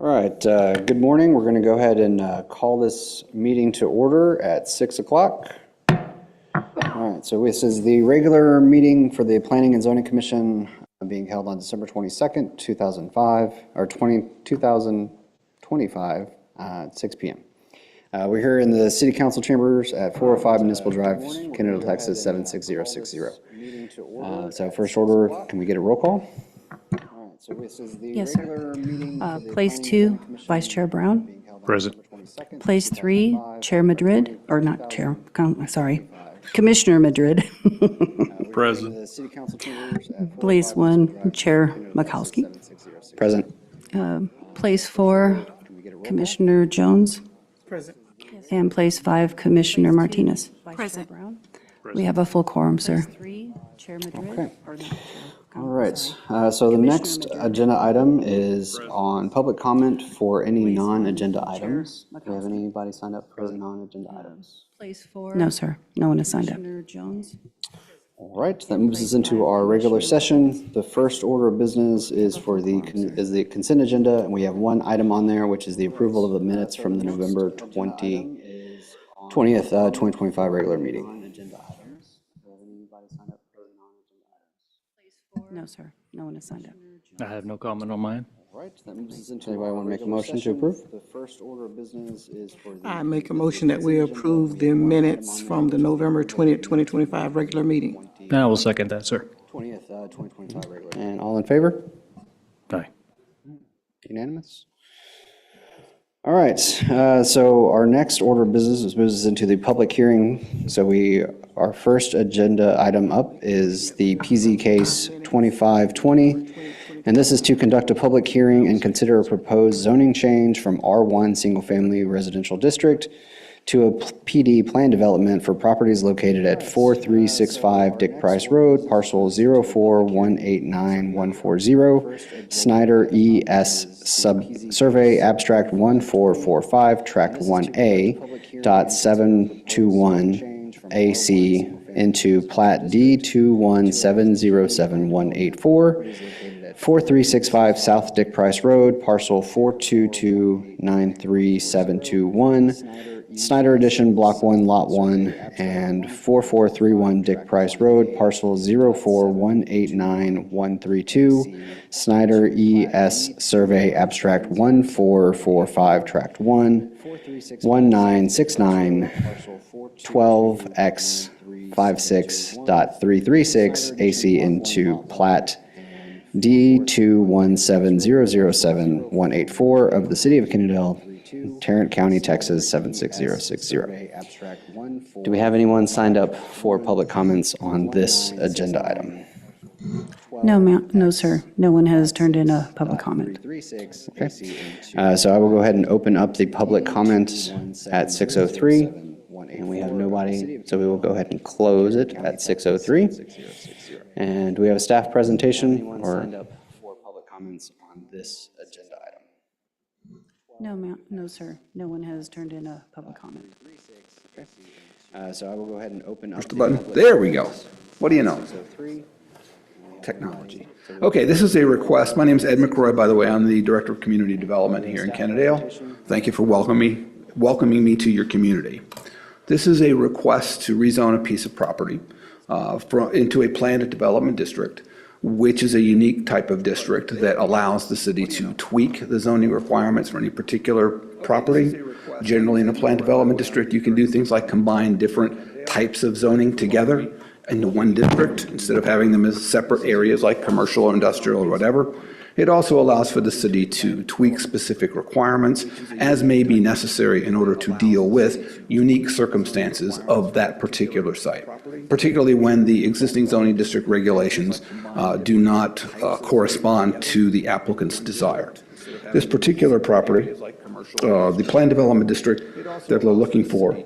All right, good morning. We're going to go ahead and call this meeting to order at 6 o'clock. All right, so this is the regular meeting for the Planning and Zoning Commission being held on December 22nd, 2025 at 6 p.m. We're here in the City Council chambers at 405 Municipal Drive, Kennedale, Texas 76060. So first order, can we get a roll call? So this is the Yes, sir. regular meeting for the Place Planning and 2, Zoning Commission Vice Chair Brown. being held on Present. December 22nd, Place 3, 2025. Chair Madrid, or not Chair, Commissioner Madrid. Present. The City Council chambers at Place 1, Chair Makowski. Present. Place 4, Commissioner Jones. Present. And Place 5, Commissioner Martinez. Present. We have a full quorum, sir. Okay. All right, so the next agenda item is on public comment for any non-agenda items. Do we have anybody signed up for non-agenda items? No, sir. No one has signed up. All right, that moves us into our regular session. The first order of business is for the consent agenda, and we have one item on there, which is the approval of the minutes from the November 20th, 2025 regular meeting. No, sir. No one has signed up. I have no comment on mine. All right, that moves us into. Anybody want to make a motion to approve? The first order of business is for the. I make a motion that we approve the minutes from the November 20th, 2025 regular meeting. I will second that, sir. 20th, 2025 regular. And all in favor? Aye. Unanimous? All right, so our next order of business moves us into the public hearing. So our first agenda item up is the PZ case 2520. And this is to conduct a public hearing and consider a proposed zoning change from R1 Single Family Residential District to a PD plan development for properties located at 4365 Dick Price Road, parcel 04189-140, Snyder ES Survey Abstract 1445, Tract 1A, dot 721 AC into Plat D21707-184, 4365 South Dick Price Road, parcel 422-93721, Snyder Edition, Block 1, Lot 1, and 4431 Dick Price Road, parcel 04189-132, Snyder ES Survey Abstract 1445, Tract 1, 1969, 12X 56.336 AC into Plat D217007184 of the City of Kennedale, Tarrant County, Texas 76060. Do we have anyone signed up for public comments on this agenda item? No, ma'am. No, sir. No one has turned in a public comment. Okay, so I will go ahead and open up the public comment at 6:03, and we have nobody, so we will go ahead and close it at 6:03. And do we have a staff presentation or signed up for public comments on this agenda item? No, ma'am. No, sir. No one has turned in a public comment. Okay, so I will go ahead and open up the button. There we go. What do you know? Technology. Okay, this is a request. My name is Ed McCroy, by the way. I'm the Director of Community Development here in Kennedale. Thank you for welcoming me to your community. This is a request to rezone a piece of property into a planned development district, which is a unique type of district that allows the city to tweak the zoning requirements for any particular property. Generally, in a planned development district, you can do things like combine different types of zoning together into one district instead of having them as separate areas like commercial or industrial or whatever. It also allows for the city to tweak specific requirements as may be necessary in order to deal with unique circumstances of that particular site, particularly when the existing zoning district regulations do not correspond to the applicant's desire. This particular property, the planned development district that they're looking for,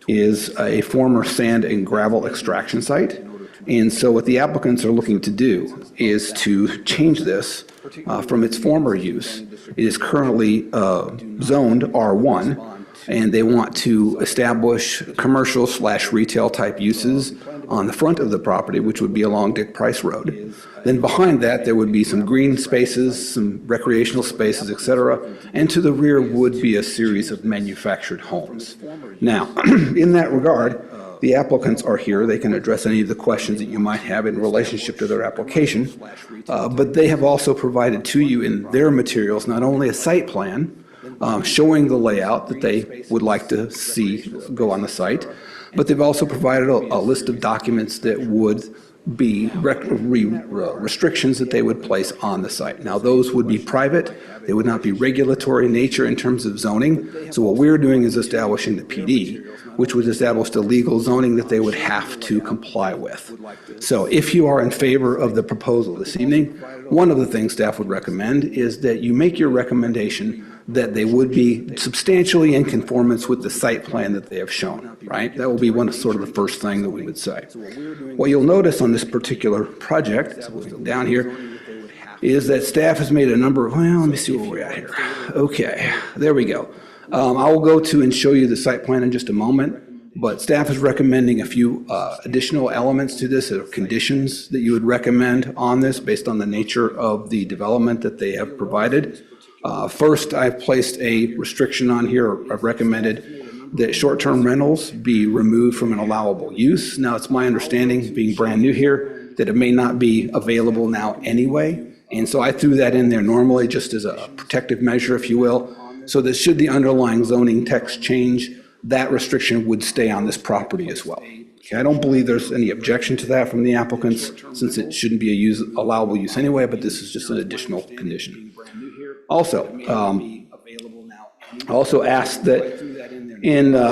is a former sand and gravel extraction site. And so what the applicants are looking to do is to change this from its former use. It is currently zoned R1, and they want to establish commercial/retail type uses on the front of the property, which would be along Dick Price Road. Then behind that, there would be some green spaces, some recreational spaces, et cetera, and to the rear would be a series of manufactured homes. Now, in that regard, the applicants are here. They can address any of the questions that you might have in relationship to their application, but they have also provided to you in their materials not only a site plan showing the layout that they would like to see go on the site, but they've also provided a list of documents that would be restrictions that they would place on the site. Now, those would be private. They would not be regulatory in nature in terms of zoning. So what we're doing is establishing the PD, which would establish the legal zoning that they would have to comply with. So if you are in favor of the proposal this evening, one of the things staff would recommend is that you make your recommendation that they would be substantially in conformance with the site plan that they have shown, right? That will be sort of the first thing that we would say. What you'll notice on this particular project, as we go down here, is that staff has made a number of, well, let me see where we're at here. Okay, there we go. I will go to and show you the site plan in just a moment, but staff is recommending a few additional elements to this, or conditions that you would recommend on this based on the nature of the development that they have provided. First, I've placed a restriction on here. I've recommended that short-term rentals be removed from an allowable use. Now, it's my understanding, being brand new here, that it may not be available now anyway. And so I threw that in there normally just as a protective measure, if you will, so that should the underlying zoning text change, that restriction would stay on this property as well. Okay, I don't believe there's any objection to that from the applicants, since it shouldn't be a allowable use anyway, but this is just an additional condition. Also, asked that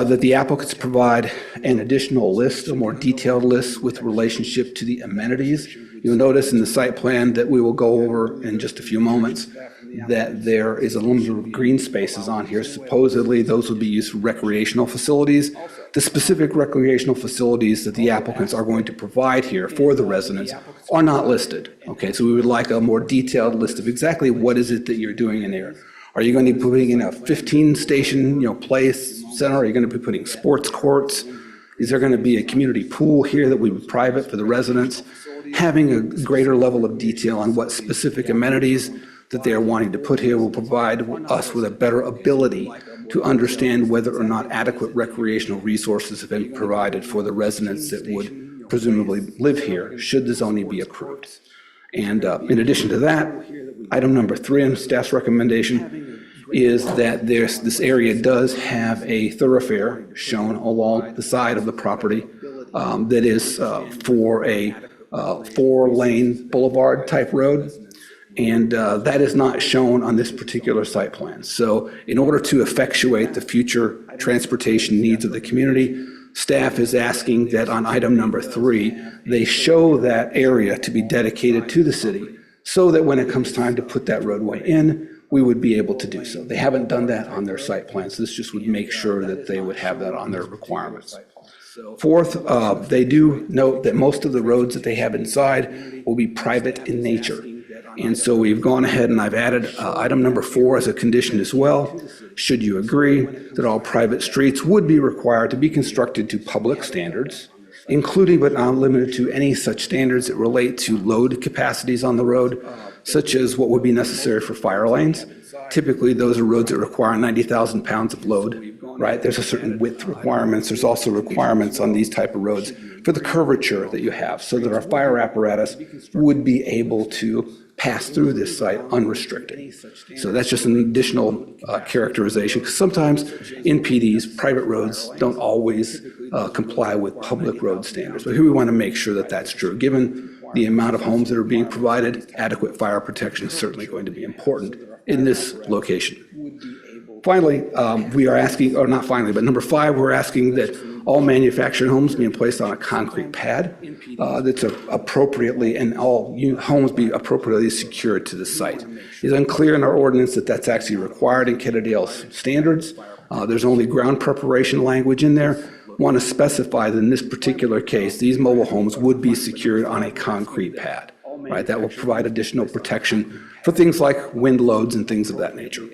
that the applicants provide an additional list, a more detailed list with relationship to the amenities. You'll notice in the site plan that we will go over in just a few moments that there is a number of green spaces on here. Supposedly, those would be used for recreational facilities. The specific recreational facilities that the applicants are going to provide here for the residents are not listed. Okay, so we would like a more detailed list of exactly what is it that you're doing in there. Are you going to be putting in a 15-station, play center? Are you going to be putting sports courts? Is there going to be a community pool here that we would private for the residents? Having a greater level of detail on what specific amenities that they are wanting to put here will provide us with a better ability to understand whether or not adequate recreational resources have been provided for the residents that would presumably live here, should the zoning be approved. And in addition to that, item number 3 on staff's recommendation is that this area does have a thoroughfare shown along the side of the property that is for a 4-lane boulevard type road. And that is not shown on this particular site plan. So in order to effectuate the future transportation needs of the community, staff is asking that on item number 3, they show that area to be dedicated to the city so that when it comes time to put that roadway in, we would be able to do so. They haven't done that on their site plans. This just would make sure that they would have that on their requirements. Fourth, they do note that most of the roads that they have inside will be private in nature. And so we've gone ahead and I've added item number 4 as a condition as well. Should you agree that all private streets would be required to be constructed to public standards, including but not limited to any such standards that relate to load capacities on the road, such as what would be necessary for fire lanes. Typically, those are roads that require 90,000 pounds of load, right? There's a certain width requirements. There's also requirements on these type of roads for the curvature that you have, so that our fire apparatus would be able to pass through this site unrestricted. So that's just an additional characterization, because sometimes in PDs, private roads don't always comply with public road standards. But here we want to make sure that that's true. Given the amount of homes that are being provided, adequate fire protection is certainly going to be important in this location. Finally, we are asking, or not finally, but number 5, we're asking that all manufactured homes be placed on a concrete pad that's appropriately, and all homes be appropriately secured to the site. It's unclear in our ordinance that that's actually required in Kennedale's standards. There's only ground preparation language in there. Want to specify that in this particular case, these mobile homes would be secured on a concrete pad, right? That will provide additional protection for things like wind loads and things of that nature.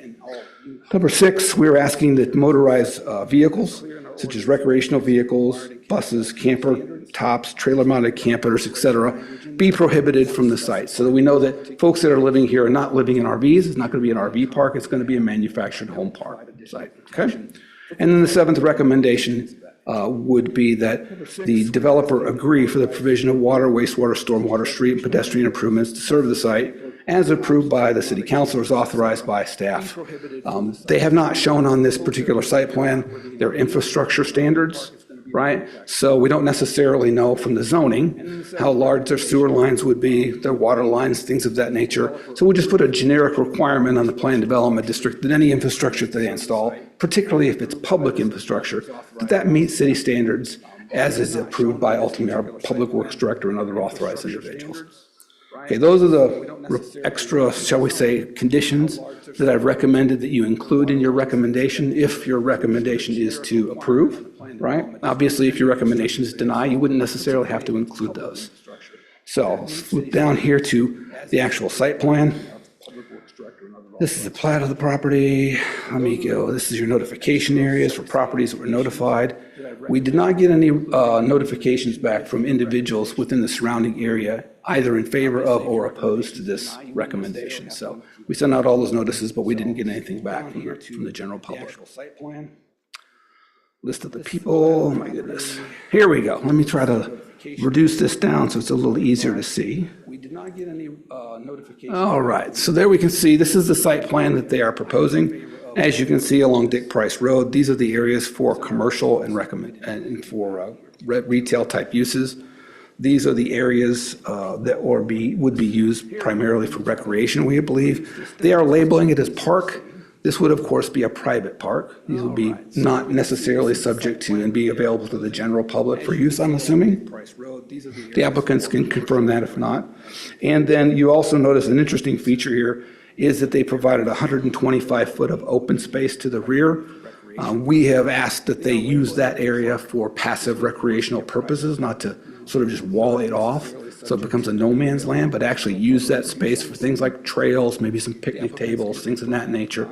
Number 6, we're asking that motorized vehicles, such as recreational vehicles, buses, camper tops, trailer-mounted campers, et cetera, be prohibited from the site, so that we know that folks that are living here are not living in RVs. It's not going to be an RV park. It's going to be a manufactured home park site, okay? And then the seventh recommendation would be that the developer agree for the provision of water, wastewater, stormwater, street, and pedestrian improvements to serve the site as approved by the city council, as authorized by staff. They have not shown on this particular site plan their infrastructure standards, right? So we don't necessarily know from the zoning how large their sewer lines would be, their water lines, things of that nature. So we'll just put a generic requirement on the planned development district that any infrastructure that they install, particularly if it's public infrastructure, that meets city standards as is approved by ultimately our public works director and other authorized individuals. Okay, those are the extra, shall we say, conditions that I've recommended that you include in your recommendation if your recommendation is to approve, right? Obviously, if your recommendation is deny, you wouldn't necessarily have to include those. So let's flip down here to the actual site plan. This is the plat of the property. Let me go. This is your notification areas for properties that were notified. We did not get any notifications back from individuals within the surrounding area, either in favor of or opposed to this recommendation. So we sent out all those notices, but we didn't get anything back from the general public. List of the people, oh my goodness. Here we go. Let me try to reduce this down so it's a little easier to see. We did not get any notifications. All right, so there we can see, this is the site plan that they are proposing. As you can see along Dick Price Road, these are the areas for commercial and for retail type uses. These are the areas that would be used primarily for recreation, we believe. They are labeling it as park. This would, of course, be a private park. These would be not necessarily subject to and be available to the general public for use, I'm assuming. The applicants can confirm that if not. And then you also notice an interesting feature here is that they provided 125 foot of open space to the rear. We have asked that they use that area for passive recreational purposes, not to sort of just wall it off so it becomes a no man's land, but actually use that space for things like trails, maybe some picnic tables, things of that nature.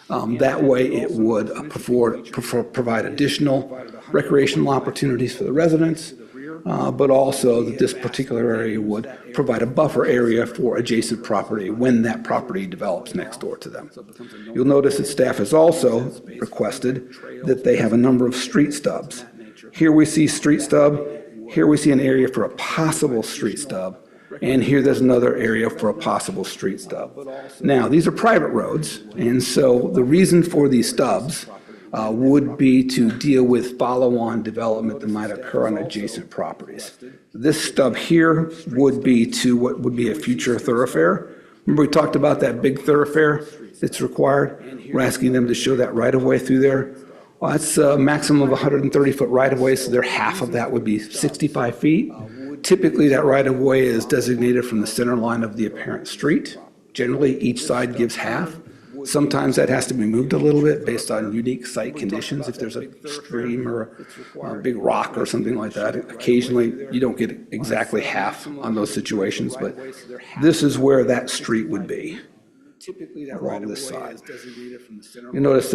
That way it would provide additional recreational opportunities for the residents, but also that this particular area would provide a buffer area for adjacent property when that property develops next door to them. You'll notice that staff has also requested that they have a number of street stubs. Here we see street stub, here we see an area for a possible street stub, and here there's another area for a possible street stub. Now, these are private roads, and so the reason for these stubs would be to deal with follow-on development that might occur on adjacent properties. This stub here would be to what would be a future thoroughfare. Remember we talked about that big thoroughfare that's required? We're asking them to show that right-of-way through there. Well, that's a maximum of 130-foot right-of-way, so their half of that would be 65 feet. Typically, that right-of-way is designated from the center line of the apparent street. Generally, each side gives half. Sometimes that has to be moved a little bit based on unique site conditions. If there's a stream or a big rock or something like that, occasionally you don't get exactly half on those situations, but this is where that street would be. Typically that right on this side. You notice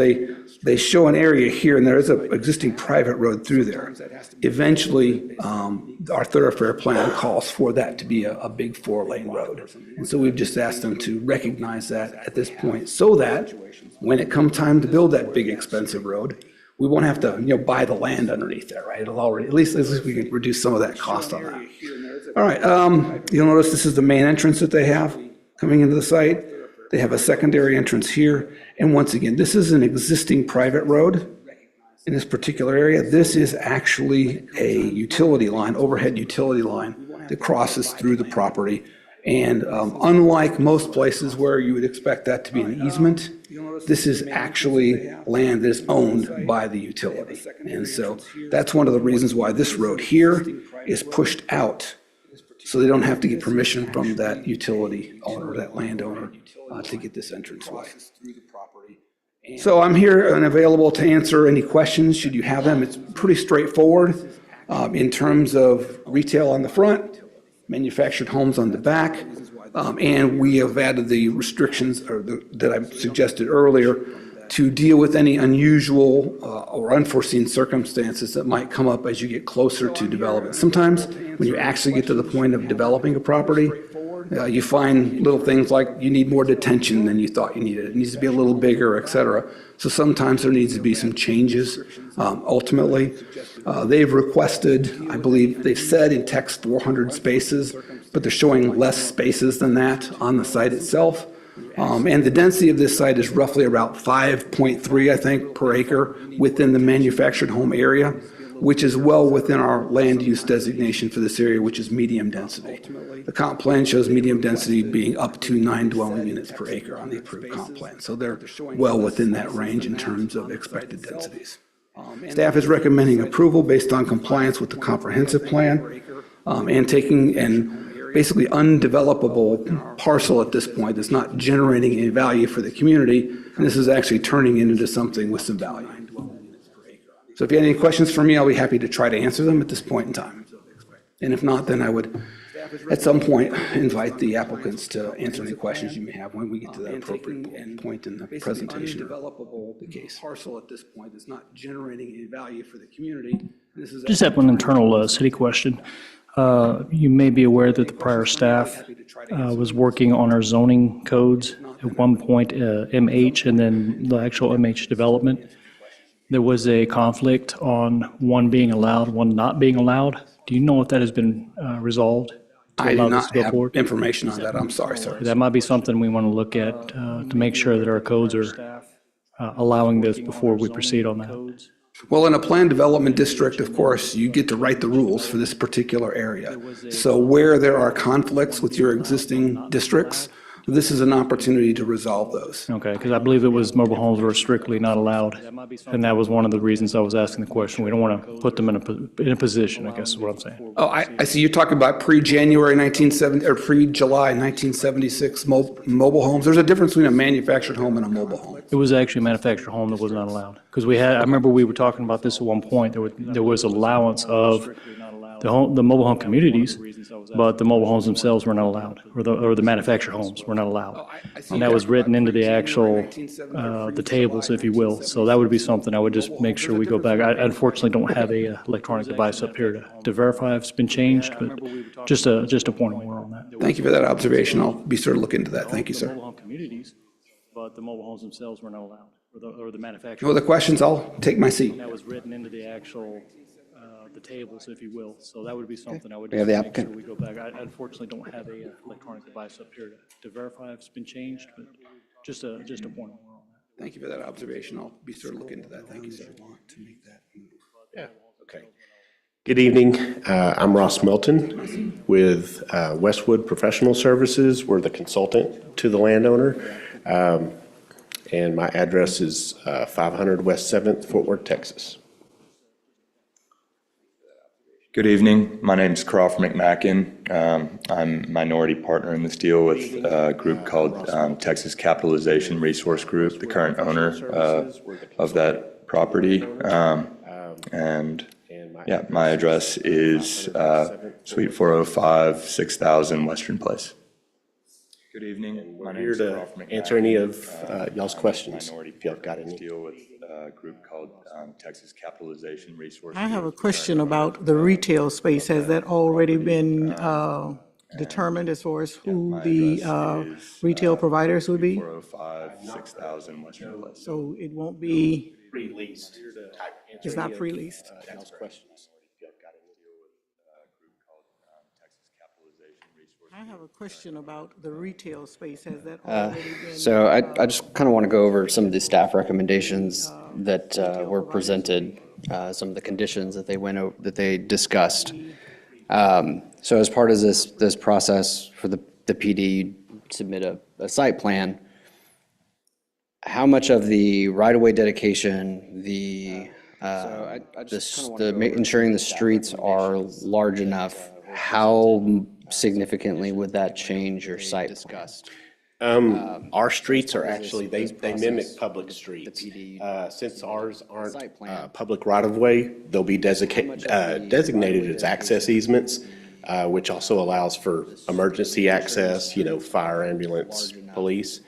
they show an area here, and there is an existing private road through there. Eventually, our thoroughfare plan calls for that to be a big 4-lane road. And so we've just asked them to recognize that at this point so that when it comes time to build that big expensive road, we won't have to buy the land underneath there, right? It'll already, at least we can reduce some of that cost on that. All right, you'll notice this is the main entrance that they have coming into the site. They have a secondary entrance here. And once again, this is an existing private road in this particular area. This is actually a utility line, overhead utility line that crosses through the property. And unlike most places where you would expect that to be an easement, this is actually land that is owned by the utility. And so that's one of the reasons why this road here is pushed out, so they don't have to get permission from that utility owner, that landowner, to get this entranceway. So I'm here and available to answer any questions, should you have them. It's pretty straightforward in terms of retail on the front, manufactured homes on the back, and we have added the restrictions that I suggested earlier to deal with any unusual or unforeseen circumstances that might come up as you get closer to development. Sometimes when you actually get to the point of developing a property, you find little things like you need more detention than you thought you needed. It needs to be a little bigger, et cetera. So sometimes there needs to be some changes. Ultimately, they've requested, I believe they've said in text 400 spaces, but they're showing less spaces than that on the site itself. And the density of this site is roughly about 5.3, I think, per acre within the manufactured home area, which is well within our land use designation for this area, which is medium density. The comp plan shows medium density being up to 9 dwelling units per acre on the approved comp plan. So they're well within that range in terms of expected densities. Staff is recommending approval based on compliance with the comprehensive plan and basically undevelopable parcel at this point that's not generating any value for the community, and this is actually turning it into something with some value. So if you have any questions for me, I'll be happy to try to answer them at this point in time. And if not, then I would, at some point, invite the applicants to answer any questions you may have when we get to that appropriate point in the presentation. Undevelopable the case parcel at this point is not generating any value for the community. Just have one internal city question. You may be aware that the prior staff was working on our zoning codes at one point, MH, and then the actual MH development. There was a conflict on one being allowed, one not being allowed. Do you know if that has been resolved? I do not have information on that. I'm sorry, sir. That might be something we want to look at to make sure that our codes are allowing this before we proceed on that. Well, in a planned development district, of course, you get to write the rules for this particular area. So where there are conflicts with your existing districts, this is an opportunity to resolve those. Okay, because I believe it was mobile homes were strictly not allowed, and that was one of the reasons I was asking the question. We don't want to put them in a position, I guess is what I'm saying. Oh, I see you're talking about pre-January 1970, or pre-July 1976 mobile homes. There's a difference between a manufactured home and a mobile home. It was actually a manufactured home that was not allowed. Because I remember we were talking about this at one point, there was allowance of the mobile home communities, but the mobile homes themselves were not allowed, or the manufactured homes were not allowed. And that was written into the actual, the tables, if you will. So that would be something I would just make sure we go back. I unfortunately don't have a electronic device up here to verify if it's been changed, but just a point of order on that. Thank you for that observation. I'll be sure to look into that. Thank you, sir. Mobile home communities, but the mobile homes themselves were not allowed, or the manufactured. No other questions? I'll take my seat. That was written into the actual, the tables, if you will. So that would be something I would We have the just make sure applicant. we go back. I unfortunately don't have a electronic device up here to verify if it's been changed, but just a point of order on that. Thank you for that observation. I'll be sure to look into that. Thank you, sir. Yeah, okay. Good evening. I'm Ross Melton with Westwood Professional Services. We're the consultant to the landowner. And my address is 500 West 7th, Fort Worth, Texas. Good evening. My name is Crawford McMacken. I'm minority partner in this deal with a group called Texas Capitalization Resource Group, the current owner of that property. And yeah, my address is Suite 405, 6000 Western Place. Good evening. We're here to answer any of y'all's questions, if y'all got any. Deal with a group called Texas Capitalization Resource. I have a question about the retail space. Has that already been determined as far as who the retail providers would be? 405, 6000 Western Place. So it won't be, Pre-leased. it's not pre-leased? Y'all's questions. I have a question about the retail space. Has that already been? So I just kind of want to go over some of the staff recommendations that were presented, some of the conditions that that they discussed. So as part of this process for the PD, you submit a site plan. How much of the right-of-way dedication, ensuring the streets are large enough, how significantly would that change your site discussed? Our streets are actually, they mimic public streets. Since ours aren't public right-of-way, they'll be designated as access easements, which also allows for emergency access, fire, ambulance, police.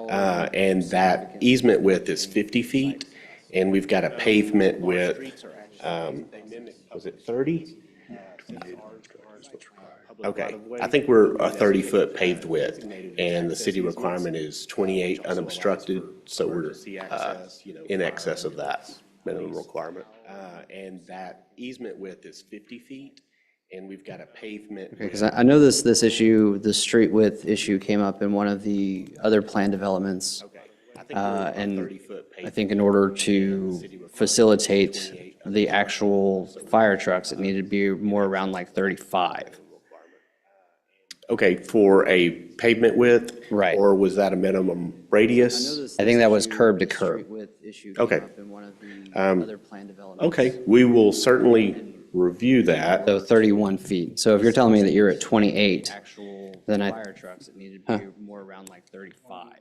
And that easement width is 50 feet, and we've got a pavement width, was it 30? Okay, I think we're a 30-foot paved width, and the city requirement is 28 unobstructed, so we're in excess of that minimum requirement. And that easement width is 50 feet, and we've got a pavement. Because I know this issue, the street width issue came up in one of the other plan developments. And I think in order to facilitate the actual fire trucks, it needed to be more around like 35. Okay, for a pavement width? Right. Or was that a minimum radius? I think that was curb to curb. Okay. In one of the other plan developments. Okay, we will certainly review that. So 31 feet. So if you're telling me that you're at 28, then fire trucks, it needed to be more around like 35.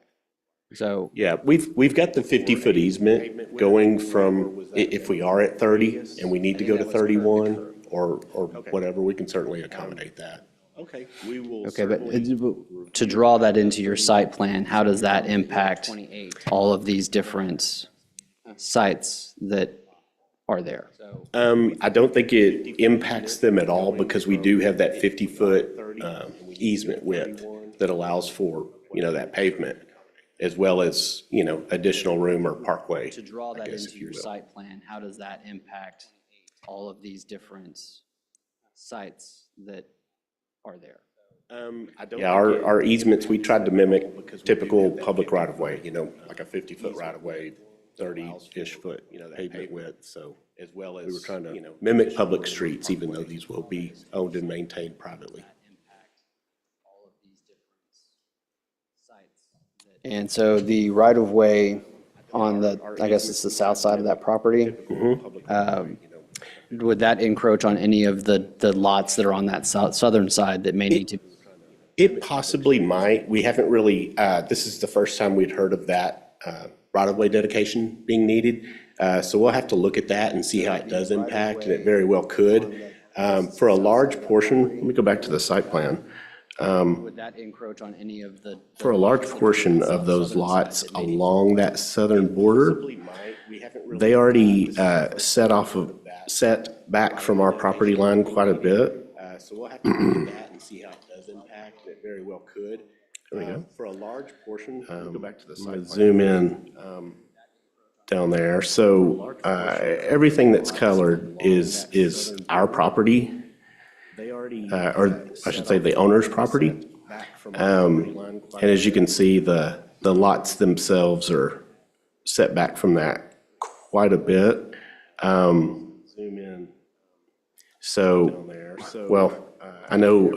So, Yeah, we've got the 50-foot easement going from, if we are at 30 and we need to go to 31 or whatever, we can certainly accommodate that. Okay, we will okay, but to draw that into your site plan, how does that impact all of these different sites that are there? I don't think it impacts them at all because we do have that 50-foot easement width that allows for, that pavement as well as, additional room or parkway. To draw that guess, into if you your will. site plan, how does that impact all of these different sites that are there? Yeah, our easements, we tried to mimic typical public right-of-way, like a 50-foot right-of-way, 30-ish foot, pavement width, so as well as, we were trying to, mimic public streets, even though these will be owned and maintained privately. And so the right-of-way on the, I guess it's the south side of that property? Would that encroach on any of the lots that are on that southern side that may need to? It possibly might. We haven't really, this is the first time we'd heard of that right-of-way dedication being needed. So we'll have to look at that and see how it does impact, and it very well could. For a large portion, let me go back to the site plan. Would that encroach on any of the? For a large portion of those lots along that southern border, they already set back from our property line quite a bit. So we'll have to look at that and see how it does impact, and it very well could. There we go. For a large portion, go back to the site. Zoom in down there. So everything that's colored is our property. Or I should say the owner's property. And as you can see, the lots themselves are set back from that quite a bit. Zoom in. So, well, I know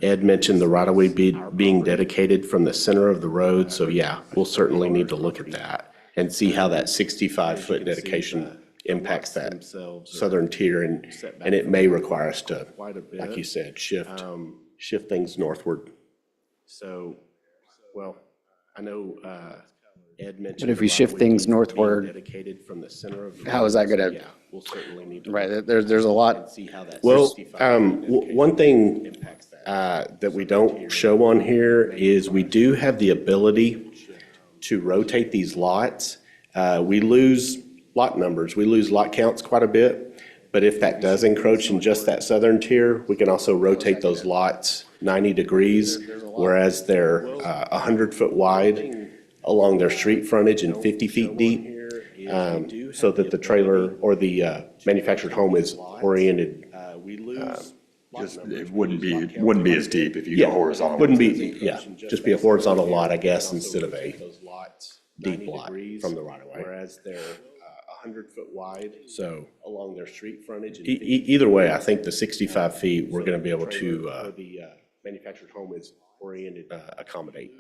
Ed mentioned the right-of-way being dedicated from the center of the road, so yeah, we'll certainly need to look at that and see how that 65-foot dedication impacts that southern tier, and it may require us to, like you said, shift things northward. So, well, I know Ed mentioned. But if we shift things northward, dedicated from the center of the how is that gonna? yeah, we'll certainly need to. Right, there's a lot. See how that. Well, one thing that we don't show on here is we do have the ability to rotate these lots. We lose lot numbers, we lose lot counts quite a bit, but if that does encroach in just that southern tier, we can also rotate those lots 90 degrees, whereas they're 100-foot wide along their street frontage and 50 feet deep, so that the trailer or the manufactured home is oriented. It wouldn't be as deep if you go horizontal. Wouldn't be, yeah, just be a horizontal lot, I guess, instead of a deep lot from the right of way. Whereas they're 100-foot wide, so along their street frontage. Either way, I think the 65 feet, we're going to be able to, the manufactured home is oriented, accommodate.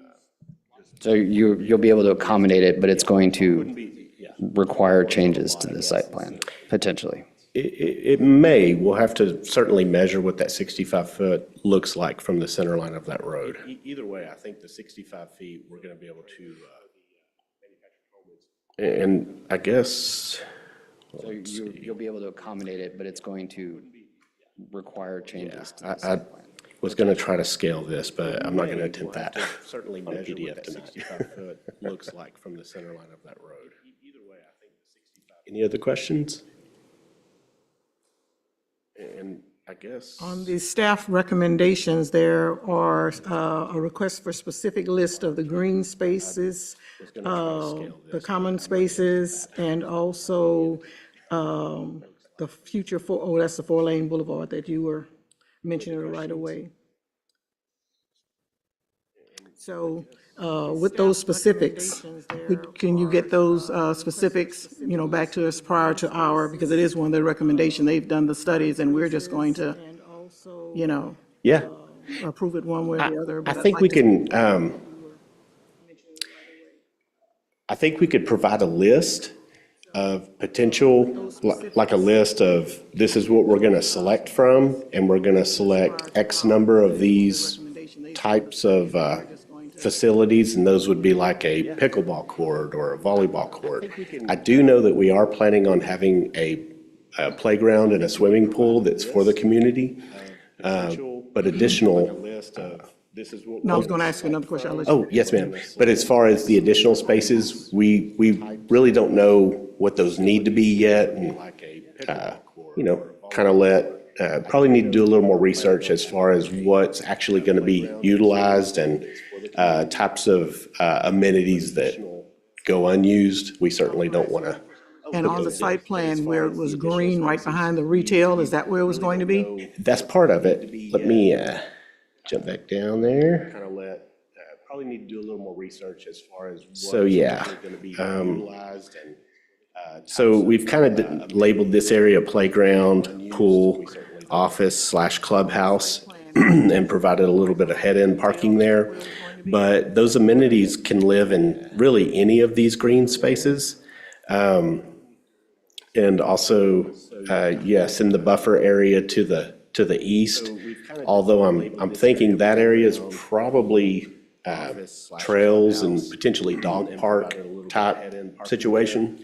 So you'll be able to accommodate it, but it's going to require changes to the site plan, potentially. It may, we'll have to certainly measure what that 65-foot looks like from the center line of that road. Either way, I think the 65 feet, we're going to be able to, and I guess. So you'll be able to accommodate it, but it's going to require changes to the site plan. was going to try to scale this, but I'm not going to attempt that. Certainly measure what that 65-foot looks like from the center line of that road. Any other questions? And I guess. On the staff recommendations, there are a request for specific list of the green spaces, the common spaces, and also the future that's the 4-lane boulevard that you were mentioning right away. So with those specifics, can you get those specifics, back to us prior to because it is one of the recommendations. They've done the studies, and we're just going to, Yeah, approve it one way or the other. I but I'd think like we to- can, I think we could provide a list of potential, like a list of, this is what we're going to select from, and we're going to select X number of these types of facilities, and those would be like a pickleball court or a volleyball court. I do know that we are planning on having a playground and a swimming pool that's for the community, but additional. No, I was going to ask you another question. I'll let you. Oh, yes, ma'am. But as far as the additional spaces, we really don't know what those need to be yet, and, kind of probably need to do a little more research as far as what's actually going to be utilized and types of amenities that go unused. We certainly don't want to. And on the site plan where it was green right behind the retail, is that where it was going to be? That's part of it. Let me jump back down there. Kind of probably need to do a little more research as far as what's going to be utilized. So we've kind of labeled this area playground, pool, office/clubhouse, and provided a little bit of head-end parking there. But those amenities can live in really any of these green spaces. And also, yes, in the buffer area to the east, although I'm thinking that area is probably trails and potentially dog park type situation,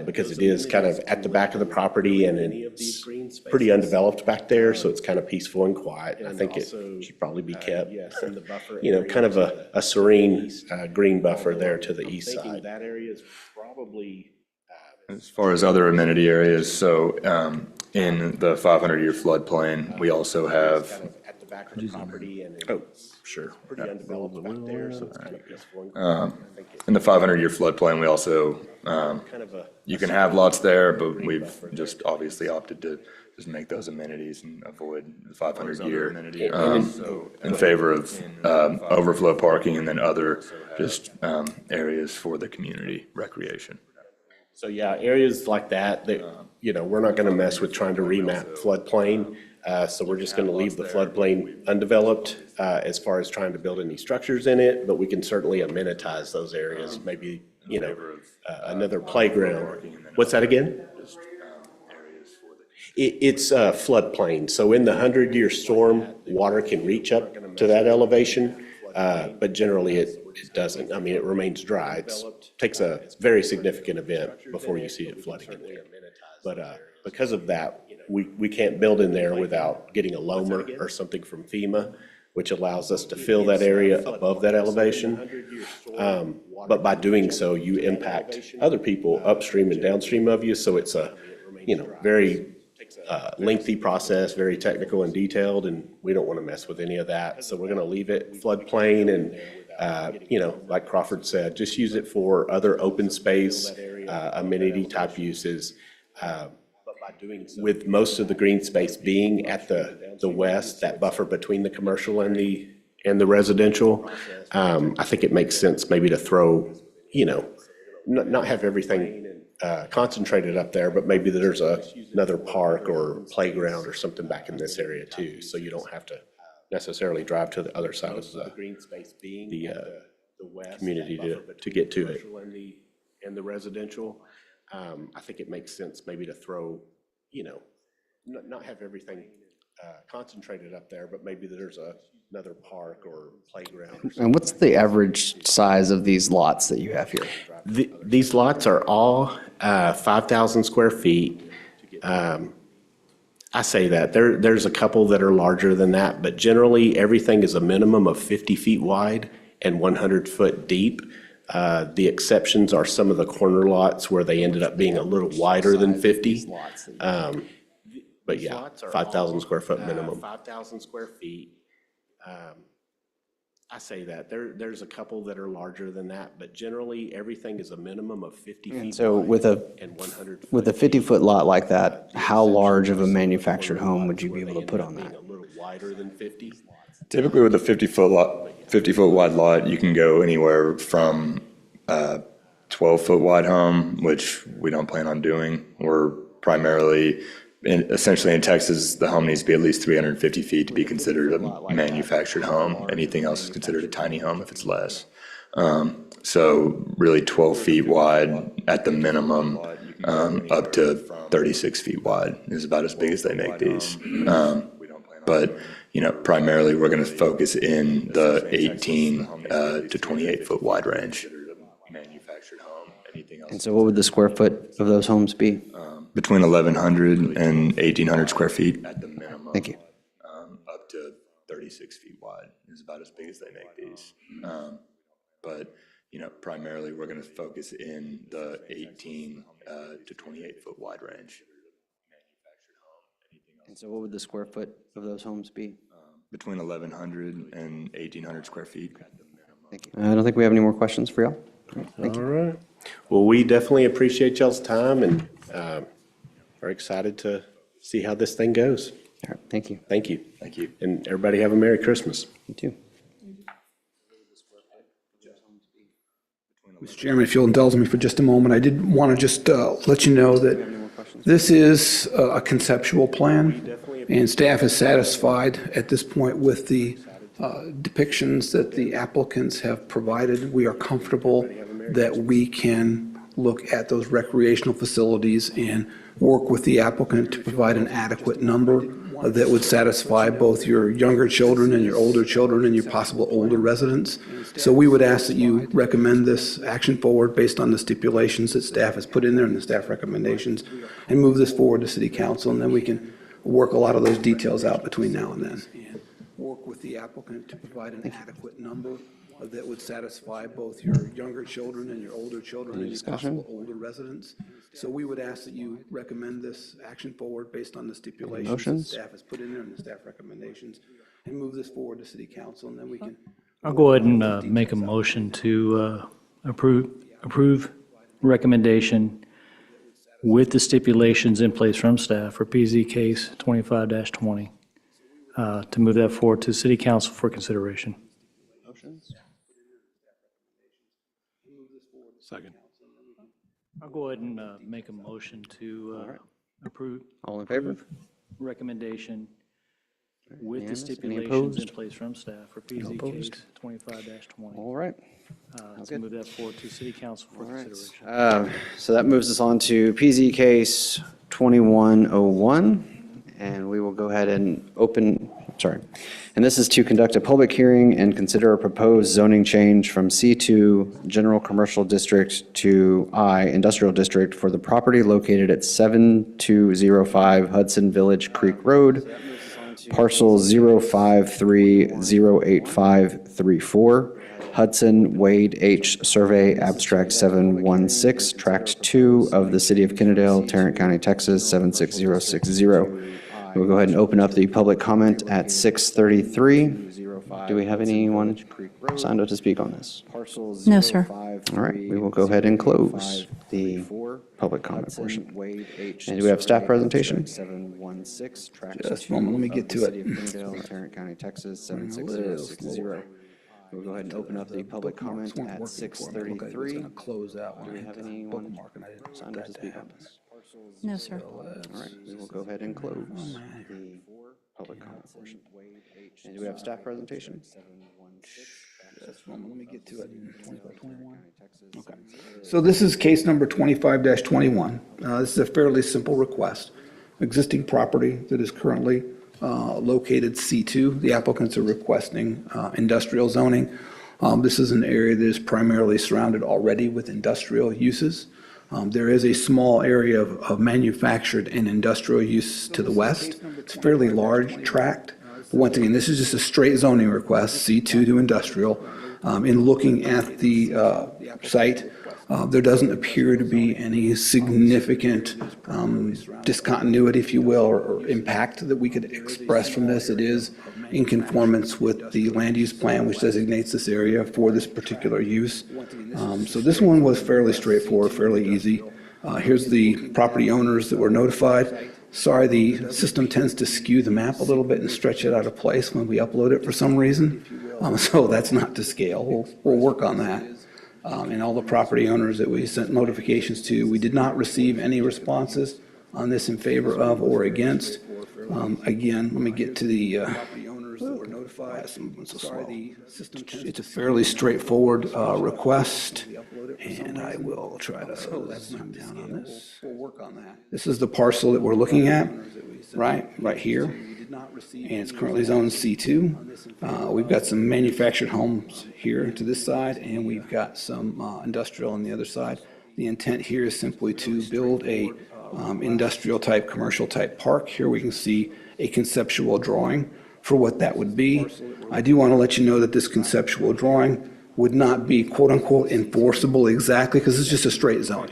because it is kind of at the back of the property and it's pretty undeveloped back there, so it's kind of peaceful and quiet. I think it should probably be kept, kind of a serene green buffer there to the east side. That area is probably. As far as other amenity areas, so in the 500-year floodplain, we also have, At the back of the property and it's sure. Pretty undeveloped back there, so it's kind of peaceful. and in the 500-year floodplain, we also, you can have lots there, but we've just obviously opted to just make those amenities and avoid the 500-year in favor of overflow parking and then other just areas for the community recreation. So, yeah, areas like that, we're not going to mess with trying to remap floodplain. So we're just going to leave the floodplain undeveloped as far as trying to build any structures in it, but we can certainly amenitize those areas, maybe, another playground. What's that again? It's floodplain. So in the 100-year storm, water can reach up to that elevation, but generally it doesn't. I mean, it remains dry. It takes a very significant event before you see it flooding in there. But because of that, we can't build in there without getting a loamer or something from FEMA, which allows us to fill that area above that elevation. But by doing so, you impact other people upstream and downstream of you. So it's a, very lengthy process, very technical and detailed, and we don't want to mess with any of that. So we're going to leave it floodplain and, like Crawford said, just use it for other open space, amenity type uses. With most of the green space being at the west, that buffer between the commercial and the residential, I think it makes sense maybe to throw, not have everything concentrated up there, but maybe there's another park or playground or something back in this area too, so you don't have to necessarily drive to the other side of the community to get to it. And the residential, I think it makes sense maybe to throw, not have everything concentrated up there, but maybe there's another park or playground or something. And what's the average size of these lots that you have here? These lots are all 5,000 square feet. I say that. There's a couple that are larger than that, but generally, everything is a minimum of 50 feet wide and 100 foot deep. The exceptions are some of the corner lots where they ended up being a little wider than 50. But yeah, 5,000 square foot minimum. 5,000 square feet. I say that. There's a couple that are larger than that, but generally, everything is a minimum of 50 feet And so wide with a, and 100 with a 50-foot lot like that, how large of a manufactured home would you be able to put on being that? a little wider than 50. Typically with a 50-foot wide lot, you can go anywhere from 12-foot wide home, which we don't plan on doing. We're primarily, essentially in Texas, the home needs to be at least 350 feet to be considered a manufactured home. Anything else is considered a tiny home if it's less. So really 12 feet wide at the minimum, up to 36 feet wide is about as big as they make these. But, primarily we're going to focus in the 18 to 28 foot wide range. And so what would the square foot of those homes be? Between 1,100 and 1,800 square feet. Thank you. Up to 36 feet wide is about as big as they make these. But, primarily we're going to focus in the 18 to 28 foot wide range. And so what would the square foot of those homes be? Between 1,100 and 1,800 square feet. Thank you. I don't think we have any more questions for y'all. All right. Well, we definitely appreciate y'all's time and are excited to see how this thing goes. All right, thank you. Thank you. Thank you. And everybody have a Merry Christmas. You too. Mr. Chairman, if you'll indulge me for just a moment, I did want to just let you know that this is a conceptual plan, and staff is satisfied at this point with the depictions that the applicants have provided. We are comfortable that we can look at those recreational facilities and work with the applicant to provide an adequate number that would satisfy both your younger children and your older children and your possible older residents. So we would ask that you recommend this action forward based on the stipulations that staff has put in there and the staff recommendations, and move this forward to City Council, and then we can work a lot of those details out between now and then. And work with the applicant to provide an adequate number that would satisfy both your younger children and your older children and your possible older residents. So we would ask that you recommend this action forward based on the stipulations that motions? staff has put in there and the staff recommendations, and move this forward to City Council, and then we can. I'll go ahead and make a motion to approve recommendation with the stipulations in place from staff for PZ case 25-20, to move that forward to City Council for consideration. Second. I'll go ahead and make a motion to approve All in favor? recommendation with the Unanimous? Any stipulations in opposed? place from staff for PZ case 25-20, All right. to move that forward to City Council for consideration. So that moves us on to PZ case 2101, and we will go ahead and and this is to conduct a public hearing and consider a proposed zoning change from C2 General Commercial District to I Industrial District for the property located at 7205 Hudson Village Creek Road, parcel 053-08534, Hudson Wade H. Survey Abstract 716, Tract 2 of the City of Kennedale, Tarrant County, Texas, 76060. We'll go ahead and open up the public comment at 6:33. Do we have anyone signed up to speak on this? No, sir. All right, we will go ahead and close the public comment portion. And do we have staff presentation? Just a moment, let me get to it. Tarrant County, Texas, 76060. We'll go ahead and open up the public comment at 6:33. Close out. Do we have anyone signed up to speak on this? No, sir. All right, we will go ahead and close the public comment portion. And do we have staff presentation? Just a moment, let me get to it. 2521. Okay. So this is case number 25-21. This is a fairly simple request. Existing property that is currently located C2. The applicants are requesting industrial zoning. This is an area that is primarily surrounded already with industrial uses. There is a small area of manufactured and industrial use to the west. It's a fairly large tract. But once again, this is just a straight zoning request, C2 to industrial. In looking at the site, there doesn't appear to be any significant discontinuity, if you will, or impact that we could express from this. It is in conformance with the land use plan, which designates this area for this particular use. So this one was fairly straightforward, fairly easy. Here's the property owners that were notified. Sorry, the system tends to skew the map a little bit and stretch it out of place when we upload it for some reason. So that's not to scale. We'll work on that. And all the property owners that we sent notifications to, we did not receive any responses on this in favor of or against. Again, let me get to the it's a fairly straightforward request, and I will try to zoom down on this. We'll work on that. This is the parcel that we're looking at, right here. And it's currently zoned C2. We've got some manufactured homes here to this side, and we've got some industrial on the other side. The intent here is simply to build a industrial type, commercial type park. Here we can see a conceptual drawing for what that would be. I do want to let you know that this conceptual drawing would not be quote unquote enforceable exactly because it's just a straight zone.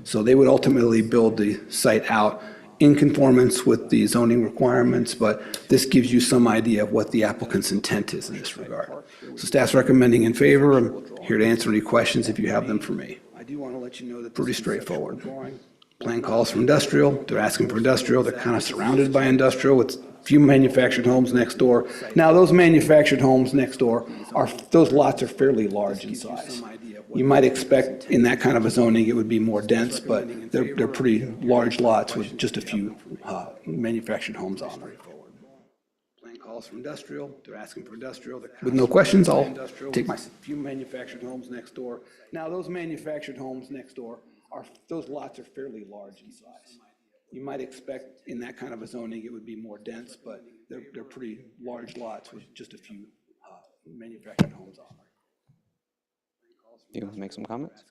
So they would ultimately build the site out in conformance with the zoning requirements, but this gives you some idea of what the applicant's intent is in this regard. So staff's recommending in favor. I'm here to answer any questions if you have them for me. I do want to let you know that pretty straightforward. Plan calls for industrial. They're asking for industrial. They're kind of surrounded by industrial with a few manufactured homes next door. Now, those manufactured homes next door those lots are fairly large in size. You might expect in that kind of a zoning, it would be more dense, but they're pretty large lots with just a few manufactured homes on them. Plan calls for industrial. They're asking for industrial. With no questions, I'll take my few manufactured homes next door. Now, those manufactured homes next door those lots are fairly large in size. You might expect in that kind of a zoning, it would be more dense, but they're pretty large lots with just a few manufactured homes on them. You want to make some comments?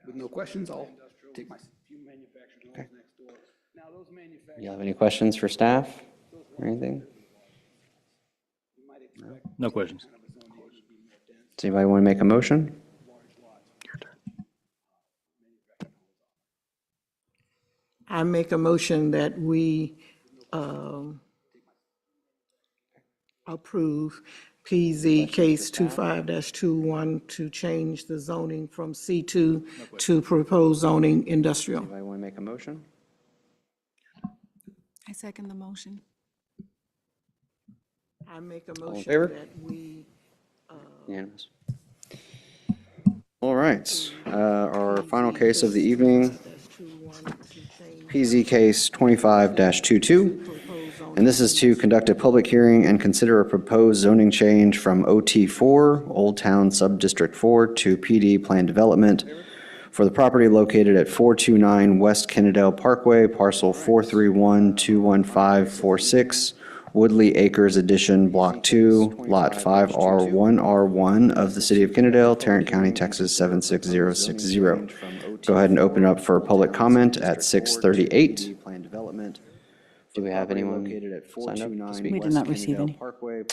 With no questions, I'll take my few manufactured homes next door. Now, those manufactured. You have any questions for staff or anything? No questions. Does anybody want to make a motion? I make a motion that we approve PZ case 25-21 to change the zoning from C2 to proposed zoning industrial. Anybody want to make a motion? I second the motion. I make a in motion favor? that we, Unanimous. All right, our final case of the evening, PZ case 25-22. And this is to conduct a public hearing and consider a proposed zoning change from OT4, Old Town Subdistrict 4, to PD Plan Development for the property located at 429 West Kennedale Parkway, parcel 431-21546, Woodley Acres Edition, Block 2, Lot 5R1R1 of the City of Kennedale, Tarrant County, Texas 76060. Go ahead and open it up for public comment at 6:38. Do we have anyone signed up to speak? We did not receive any.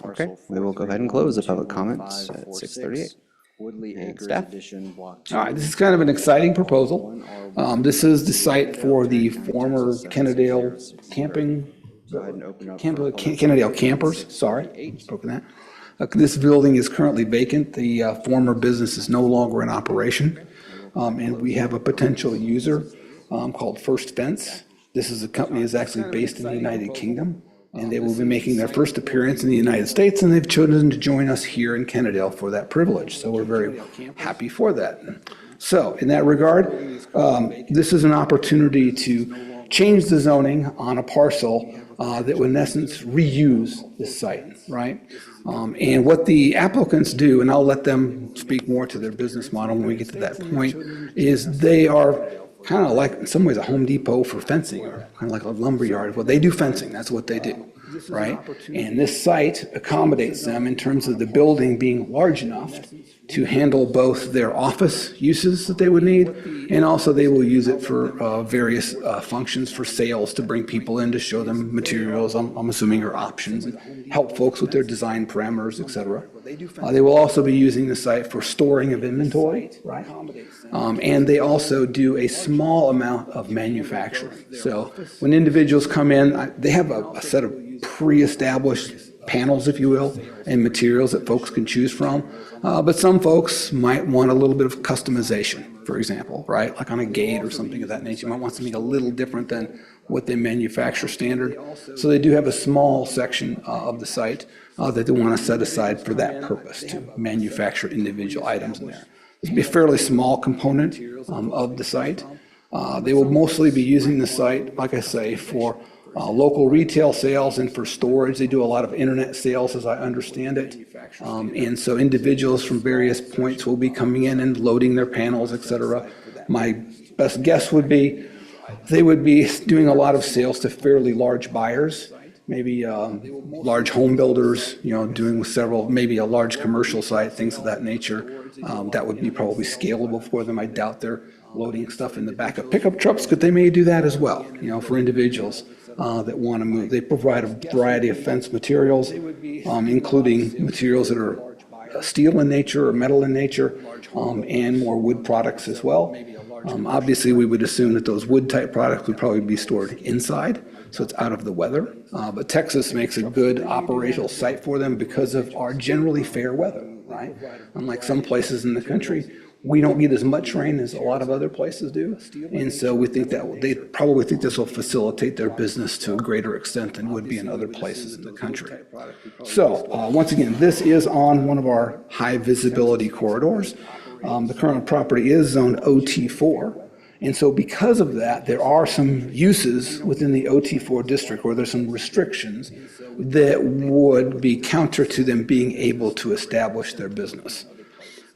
Okay, we will go ahead and close the public comments at 6:38. And staff? All right, this is kind of an exciting proposal. This is the site for the former Kennedale Kennedale Campers, sorry, broken that. This building is currently vacant. The former business is no longer in operation. And we have a potential user called First Fence. This is a company that's actually based in the United Kingdom, and they will be making their first appearance in the United States, and they've chosen to join us here in Kennedale for that privilege. So we're very happy for that. So in that regard, this is an opportunity to change the zoning on a parcel that would in essence reuse this site, right? And what the applicants do, and I'll let them speak more to their business model when we get to that point, is they are kind of like, in some ways, a Home Depot for fencing, or kind of like a lumber yard. Well, they do fencing, that's what they do. right? And this site accommodates them in terms of the building being large enough to handle both their office uses that they would need, and also they will use it for various functions for sales, to bring people in, to show them materials, I'm assuming, or options, and help folks with their design parameters, et cetera. They will also be using the site for storing of inventory, right? And they also do a small amount of manufacturing. So when individuals come in, they have a set of pre-established panels, if you will, and materials that folks can choose from. But some folks might want a little bit of customization, for example, right? Like on a gate or something of that nature. You might want something a little different than what they manufacture standard. So they do have a small section of the site that they want to set aside for that purpose, to manufacture individual items in there. This will be a fairly small component of the site. They will mostly be using the site, like I say, for local retail sales and for storage. They do a lot of internet sales, as I understand it. And so individuals from various points will be coming in and loading their panels, et cetera. My best guess would be they would be doing a lot of sales to fairly large buyers, maybe large home builders, doing several, maybe a large commercial site, things of that nature. That would be probably scalable for them. I doubt they're loading stuff in the back of pickup trucks, but they may do that as well, for individuals that want to move. They provide a variety of fence materials, including materials that are steel in nature or metal in nature, and more wood products as well. Obviously, we would assume that those wood-type products would probably be stored inside, so it's out of the weather. But Texas makes a good operational site for them because of our generally fair weather, right? Unlike some places in the country, we don't get as much rain as a lot of other places do. And so we think that they probably think this will facilitate their business to a greater extent than would be in other places in the country. So once again, this is on one of our high visibility corridors. The current property is zoned OT4. And so because of that, there are some uses within the OT4 district where there's some restrictions that would be counter to them being able to establish their business.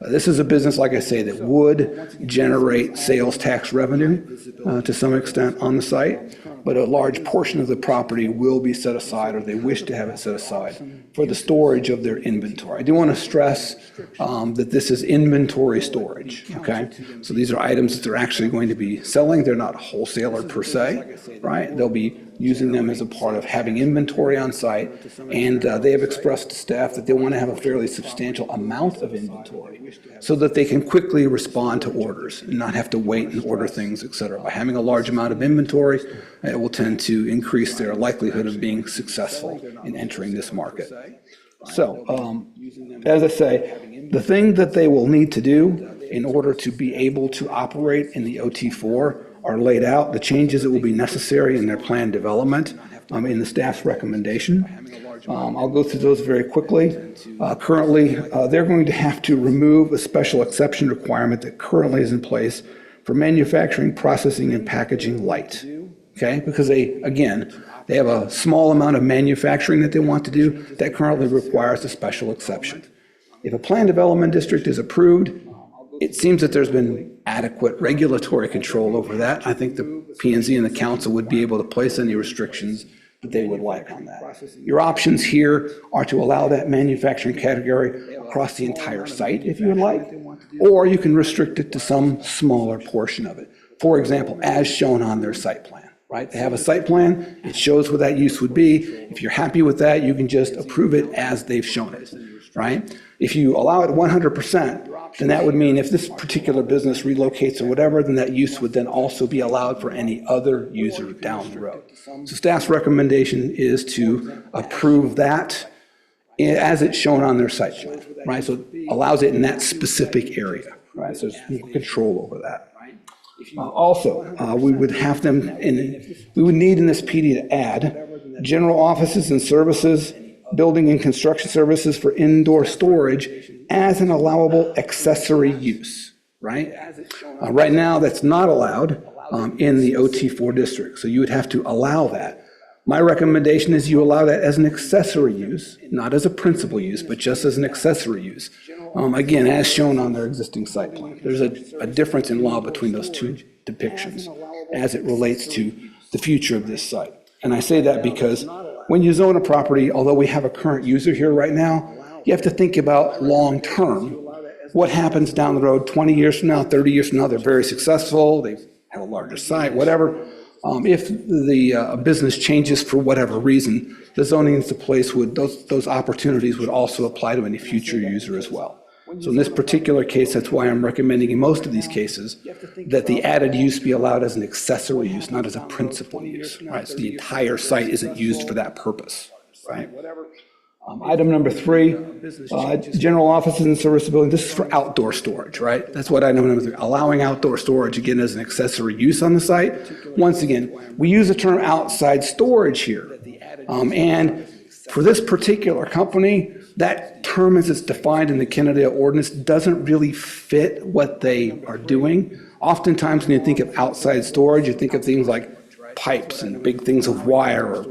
This is a business, like I say, that would generate sales tax revenue to some extent on the site, but a large portion of the property will be set aside, or they wish to have it set aside, for the storage of their inventory. I do want to stress that this is inventory storage, okay? So these are items that they're actually going to be selling. They're not a wholesaler per se, right? They'll be using them as a part of having inventory on site, and they have expressed to staff that they want to have a fairly substantial amount of inventory so that they can quickly respond to orders and not have to wait and order things, et cetera. By having a large amount of inventory, it will tend to increase their likelihood of being successful in entering this market. So, as I say, the thing that they will need to do in order to be able to operate in the OT4 are laid out, the changes that will be necessary in their plan development in the staff's recommendation. I'll go through those very quickly. Currently, they're going to have to remove a special exception requirement that currently is in place for manufacturing, processing, and packaging light. Okay, because they have a small amount of manufacturing that they want to do that currently requires a special exception. If a plan development district is approved, it seems that there's been adequate regulatory control over that. I think the P&Z and the council would be able to place any restrictions that they would like on that. Your options here are to allow that manufacturing category across the entire site if you would like, or you can restrict it to some smaller portion of it. For example, as shown on their site plan, right? They have a site plan, it shows what that use would be. If you're happy with that, you can just approve it as they've shown it, right? If you allow it 100%, then that would mean if this particular business relocates or whatever, then that use would then also be allowed for any other user down the road. So staff's recommendation is to approve that as it's shown on their site plan, right? So it allows it in that specific area, right? So there's control over that. Also, we would have them, we would need in this PD to add general offices and services, building and construction services for indoor storage as an allowable accessory use, right? Right now, that's not allowed in the OT4 district, so you would have to allow that. My recommendation is you allow that as an accessory use, not as a principal use, but just as an accessory use. Again, as shown on their existing site plan. There's a difference in law between those two depictions as it relates to the future of this site. And I say that because when you zone a property, although we have a current user here right now, you have to think about long-term. What happens down the road 20 years from now, 30 years from now? They're very successful, they have a larger site, whatever. If the business changes for whatever reason, the zoning into place would, those opportunities would also apply to any future user as well. So in this particular case, that's why I'm recommending in most of these cases that the added use be allowed as an accessory use, not as a principal use, right? So the entire site isn't used for that purpose, right? Item number 3, general offices and service building. This is for outdoor storage, right? That's what item number 3, allowing outdoor storage, again, as an accessory use on the site. Once again, we use the term outside storage here. And for this particular company, that term as it's defined in the Kennedale ordinance doesn't really fit what they are doing. Oftentimes when you think of outside storage, you think of things like pipes and big things of wire or,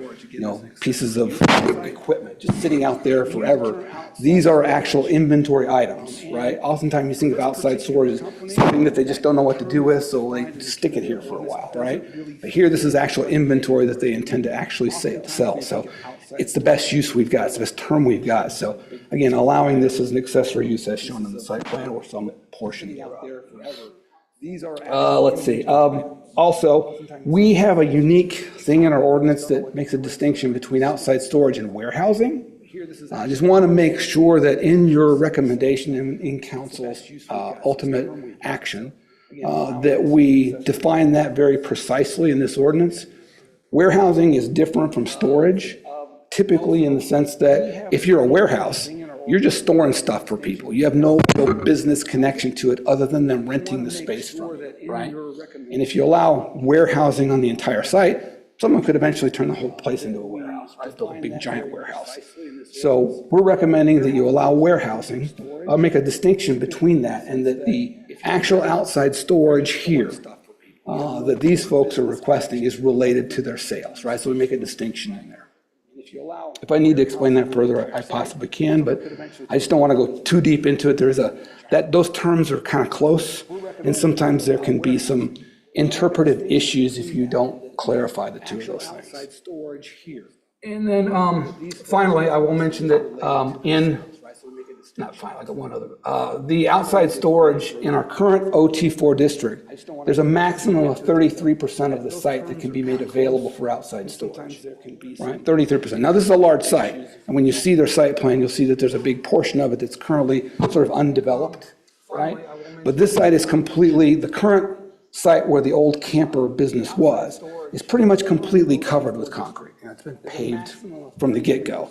pieces of equipment just sitting out there forever. These are actual inventory items, right? Oftentimes you think of outside storage as something that they just don't know what to do with, so they stick it here for a while, right? But here, this is actual inventory that they intend to actually sell. So it's the best use we've got, it's the best term we've got. So again, allowing this as an accessory use as shown in the site plan or some portion thereof. Let's see. Also, we have a unique thing in our ordinance that makes a distinction between outside storage and warehousing. I just want to make sure that in your recommendation and in council's ultimate action, that we define that very precisely in this ordinance. Warehousing is different from storage, typically in the sense that if you're a warehouse, you're just storing stuff for people. You have no business connection to it other than them renting the space from you, right? And if you allow warehousing on the entire site, someone could eventually turn the whole place into a warehouse, just build a big giant warehouse. So we're recommending that you allow warehousing. I'll make a distinction between that and that the actual outside storage here that these folks are requesting is related to their sales, right? So we make a distinction in there. If I need to explain that further, I possibly can, but I just don't want to go too deep into it. Those terms are kind of close, and sometimes there can be some interpretive issues if you don't clarify the two of those things. And then finally, I will mention that the outside storage in our current OT4 district, there's a maximum of 33% of the site that can be made available for outside storage, right? 33%. Now, this is a large site, and when you see their site plan, you'll see that there's a big portion of it that's currently sort of undeveloped, right? But this site is completely, the current site where the old camper business was, is pretty much completely covered with concrete. It's been paved from the get-go.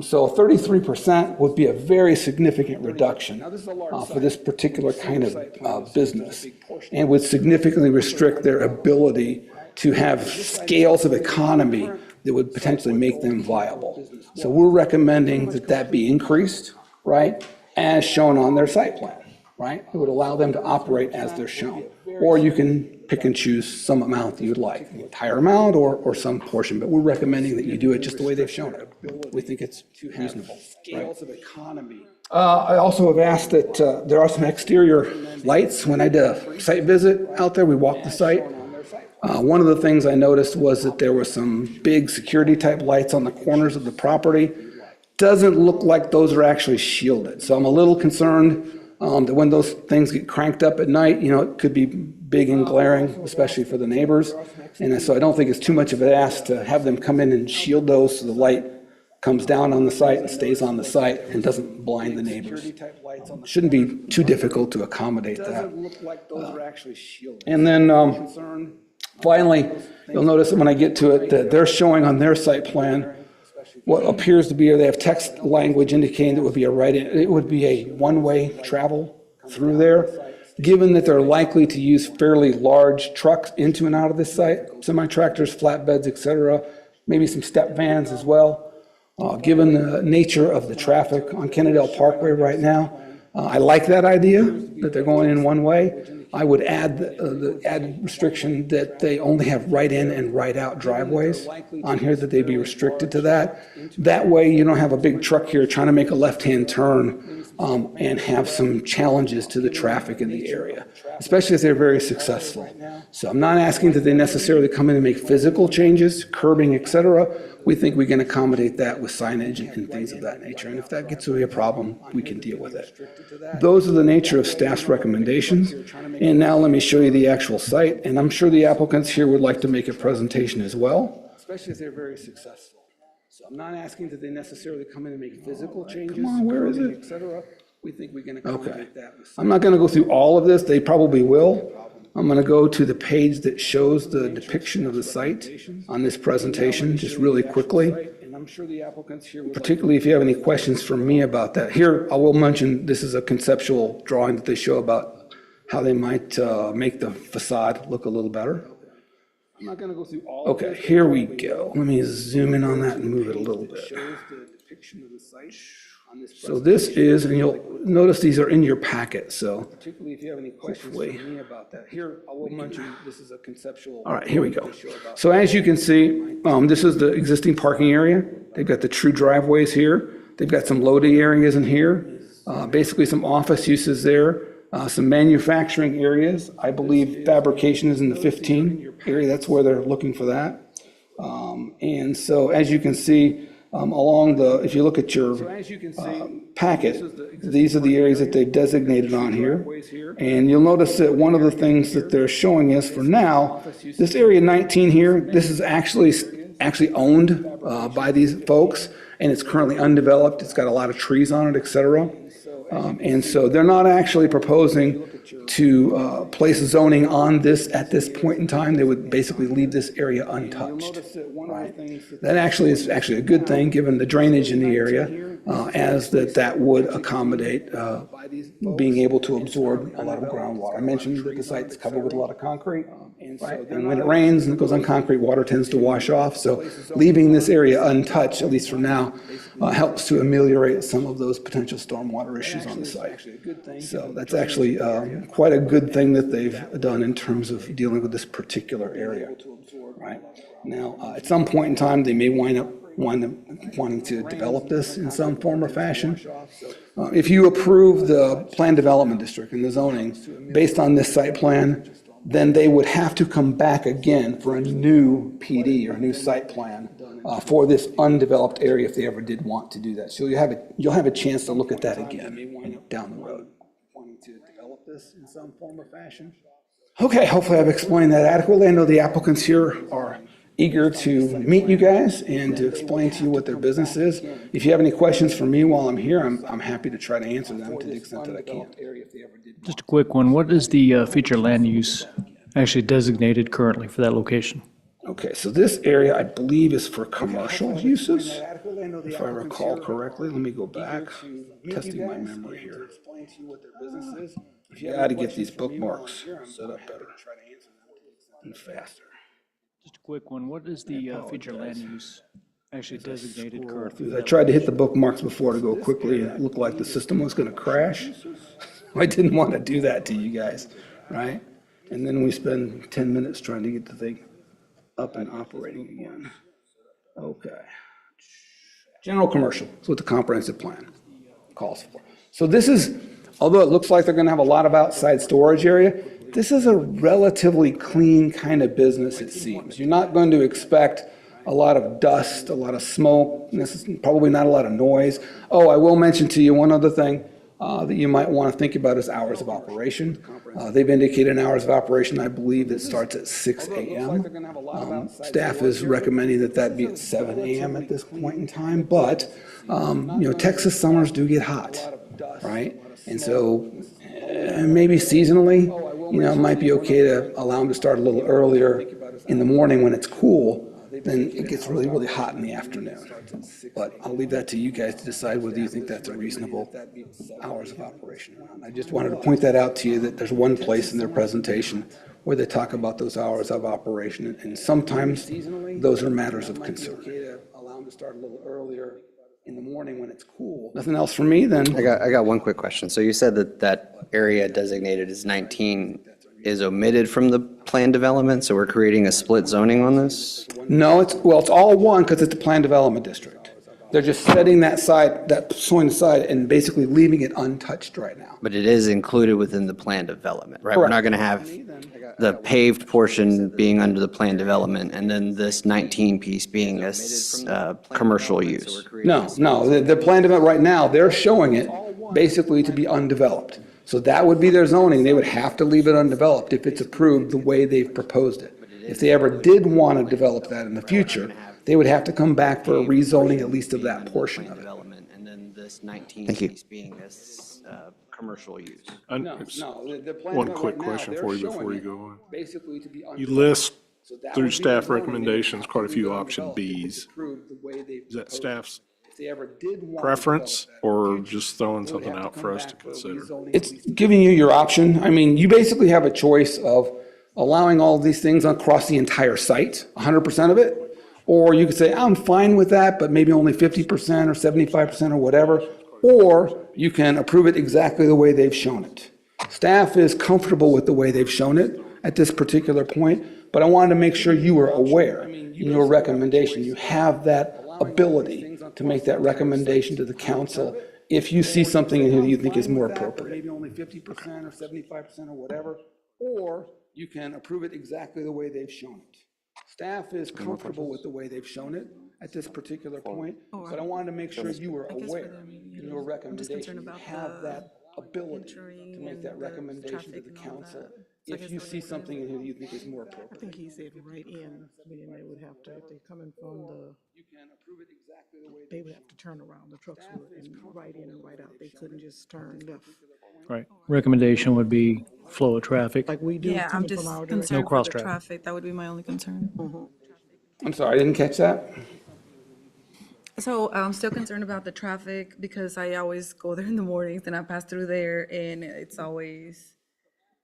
So 33% would be a very significant reduction for this particular kind of business and would significantly restrict their ability to have scales of economy that would potentially make them viable. So we're recommending that that be increased, right, as shown on their site plan, right? It would allow them to operate as they're shown. Or you can pick and choose some amount that you'd like, the entire amount or some portion, but we're recommending that you do it just the way they've shown it. We think it's reasonable. Scales of economy. I also have asked that there are some exterior lights. When I did a site visit out there, we walked the site. One of the things I noticed was that there were some big security type lights on the corners of the property. Doesn't look like those are actually shielded. So I'm a little concerned that when those things get cranked up at night, it could be big and glaring, especially for the neighbors. And so I don't think it's too much of an ask to have them come in and shield those so the light comes down on the site and stays on the site and doesn't blind the neighbors. Shouldn't be too difficult to accommodate that. And then finally, you'll notice that when I get to it, that they're showing on their site plan what appears to be, or they have text language indicating that it would be a one-way travel through there. Given that they're likely to use fairly large trucks into and out of this site, semi-tractors, flatbeds, et cetera, maybe some step vans as well. Given the nature of the traffic on Kennedale Parkway right now, I like that idea that they're going in one way. I would add the added restriction that they only have right-in and right-out driveways on here, that they be restricted to that. That way, you don't have a big truck here trying to make a left-hand turn and have some challenges to the traffic in the area, especially if they're very successful. So I'm not asking that they necessarily come in and make physical changes, curbing, et cetera. We think we can accommodate that with signage and things of that nature. And if that gets to be a problem, we can deal with it. Those are the nature of staff's recommendations. And now let me show you the actual site. And I'm sure the applicants here would like to make a presentation as well, especially if they're very successful. So I'm not asking that they necessarily come in and make physical changes. Come on, where is it? Et cetera. We think we can accommodate that. I'm not going to go through all of this. They probably will. I'm going to go to the page that shows the depiction of the site on this presentation, just really quickly. Particularly if you have any questions for me about that. Here, I will mention, this is a conceptual drawing that they show about how they might make the facade look a little better. I'm not going to go through all. Okay, here we go. Let me zoom in on that and move it a little bit. So this is, and you'll notice these are in your packet, so. Particularly if you have any questions for me about that. Here, I will mention, this is a conceptual. All right, here we go. So as you can see, this is the existing parking area. They've got the true driveways here. They've got some loading areas in here. Basically some office uses there. Some manufacturing areas. I believe fabrication is in the 15 area. That's where they're looking for that. And so as you can see, along the, if you look at your packet, these are the areas that they've designated on here. And you'll notice that one of the things that they're showing us for now, this area 19 here, this is actually owned by these folks, and it's currently undeveloped. It's got a lot of trees on it, et cetera. And so they're not actually proposing to place zoning on this at this point in time. They would basically leave this area untouched. Right? That actually is actually a good thing, given the drainage in the area, as that would accommodate being able to absorb a lot of groundwater. I mentioned that the site's covered with a lot of concrete, right? And when it rains and it goes on concrete, water tends to wash off. So leaving this area untouched, at least for now, helps to ameliorate some of those potential stormwater issues on the site. So that's actually quite a good thing that they've done in terms of dealing with this particular area, right? Now, at some point in time, they may wind up wanting to develop this in some form or fashion. If you approve the plan development district and the zoning based on this site plan, then they would have to come back again for a new PD or a new site plan for this undeveloped area if they ever did want to do that. So you'll have a chance to look at that again down the road. Wanting to develop this in some form or fashion. Okay, hopefully I've explained that adequately. I know the applicants here are eager to meet you guys and to explain to you what their business is. If you have any questions for me while I'm here, I'm happy to try to answer them to the extent that I can. Just a quick one. What is the future land use actually designated currently for that location? Okay, so this area, I believe, is for commercial uses, if I recall correctly. Let me go back, testing my memory here. Got to get these bookmarks set up better and faster. Just a quick one. What is the future land use actually designated currently? I tried to hit the bookmarks before to go quickly, and it looked like the system was going to crash. I didn't want to do that to you guys, right? And then we spend 10 minutes trying to get the thing up and operating again. Okay. General commercial is what the comprehensive plan calls for. So this is, although it looks like they're going to have a lot of outside storage area, this is a relatively clean kind of business, it seems. You're not going to expect a lot of dust, a lot of smoke, probably not a lot of noise. Oh, I will mention to you one other thing that you might want to think about is hours of operation. They've indicated an hours of operation, I believe, that starts at 6 a.m. Staff is recommending that be at 7 a.m. at this point in time, but Texas summers do get hot, right? And so maybe seasonally, it might be okay to allow them to start a little earlier in the morning when it's cool. Then it gets really, really hot in the afternoon. But I'll leave that to you guys to decide whether you think that's a reasonable hours of operation. I just wanted to point that out to you, that there's one place in their presentation where they talk about those hours of operation, and sometimes those are matters of concern. Allow them to start a little earlier in the morning when it's cool. Nothing else for me, then? I got one quick question. So you said that area designated is 19 is omitted from the plan development, so we're creating a split zoning on this? No, it's all one because it's a planned development district. They're just setting that side, that soil aside and basically leaving it untouched right now. But it is included within the plan development, right? We're not going to have the paved portion being under the plan development and then this 19 piece being this commercial use. No, the plan development right now, they're showing it basically to be undeveloped. So that would be their zoning. They would have to leave it undeveloped if it's approved the way they've proposed it. If they ever did want to develop that in the future, they would have to come back for a rezoning at least of that portion of it. And then this 19 Thank you. piece being this commercial use. No, the plan One development quick right now, question they're for you showing before you it go on. basically to be You undeveloped. list So that through would be staff their zoning. They would recommendations have to quite a few leave it option undeveloped if Bs. it's approved the way they've Is that proposed it. staff's If they ever did want to preference develop that in the or future, just throwing they would something have to out come for us back to for a consider? rezoning. It's giving you your option. I mean, you basically have a choice of allowing all of these things across the entire site, 100% of it, or you could say, I'm fine with that, but maybe only 50% or 75% or whatever, or you can approve it exactly the way they've shown it. Staff is comfortable with the way they've shown it at this particular point, but I wanted to make sure you were aware in your recommendation, you have that ability to make that recommendation to the council if you see something in here that you think is more appropriate. Maybe only 50% or 75% or whatever, or you can approve it exactly the way they've shown it. Staff is comfortable with the way they've shown it at this particular point, but I wanted to make sure you were aware in your recommendation, you have that ability to make that recommendation to the council if you see something in here that you think is more I appropriate. think he said right in, meaning they would have to, if they're coming from the, You can approve it exactly the way they would have to turn around, the trucks would, and right in and right out. They couldn't just turn left, Right. Recommendation would be flow of traffic. like we do Yeah, I'm coming just from our direction. concerned for cross the traffic. traffic. That would be my only concern. I'm sorry, I didn't catch that. So I'm still concerned about the traffic because I always go there in the mornings and I pass through there and it's always,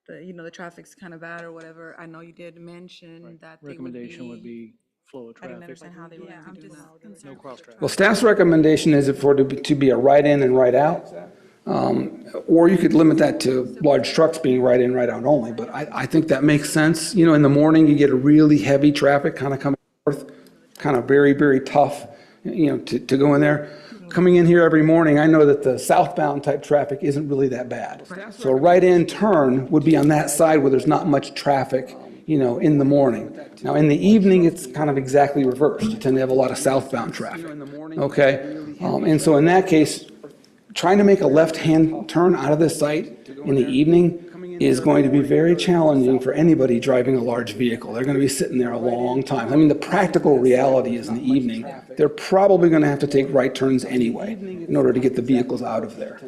the traffic's kind of bad or whatever. I know you did mention that they would Recommendation would be, be flow of I didn't traffic. understand how they were going to do that. No cross traffic. Well, staff's recommendation is for it to be a right in and right out. Or you could limit that to large trucks being right in, right out only, but I think that makes sense. You know, in the morning, you get a really heavy traffic kind of coming north, kind of very, very tough, to go in there. Coming in here every morning, I know that the southbound type traffic isn't really that bad. So a right-in turn would be on that side where there's not much traffic, in the morning. Now, in the evening, it's kind of exactly reversed. You tend to have a lot of southbound traffic, okay? And so in that case, trying to make a left-hand turn out of this site in the evening is going to be very challenging for anybody driving a large vehicle. They're going to be sitting there a long time. I mean, the practical reality is in the evening, they're probably going to have to take right turns anyway in order to get the vehicles out of there.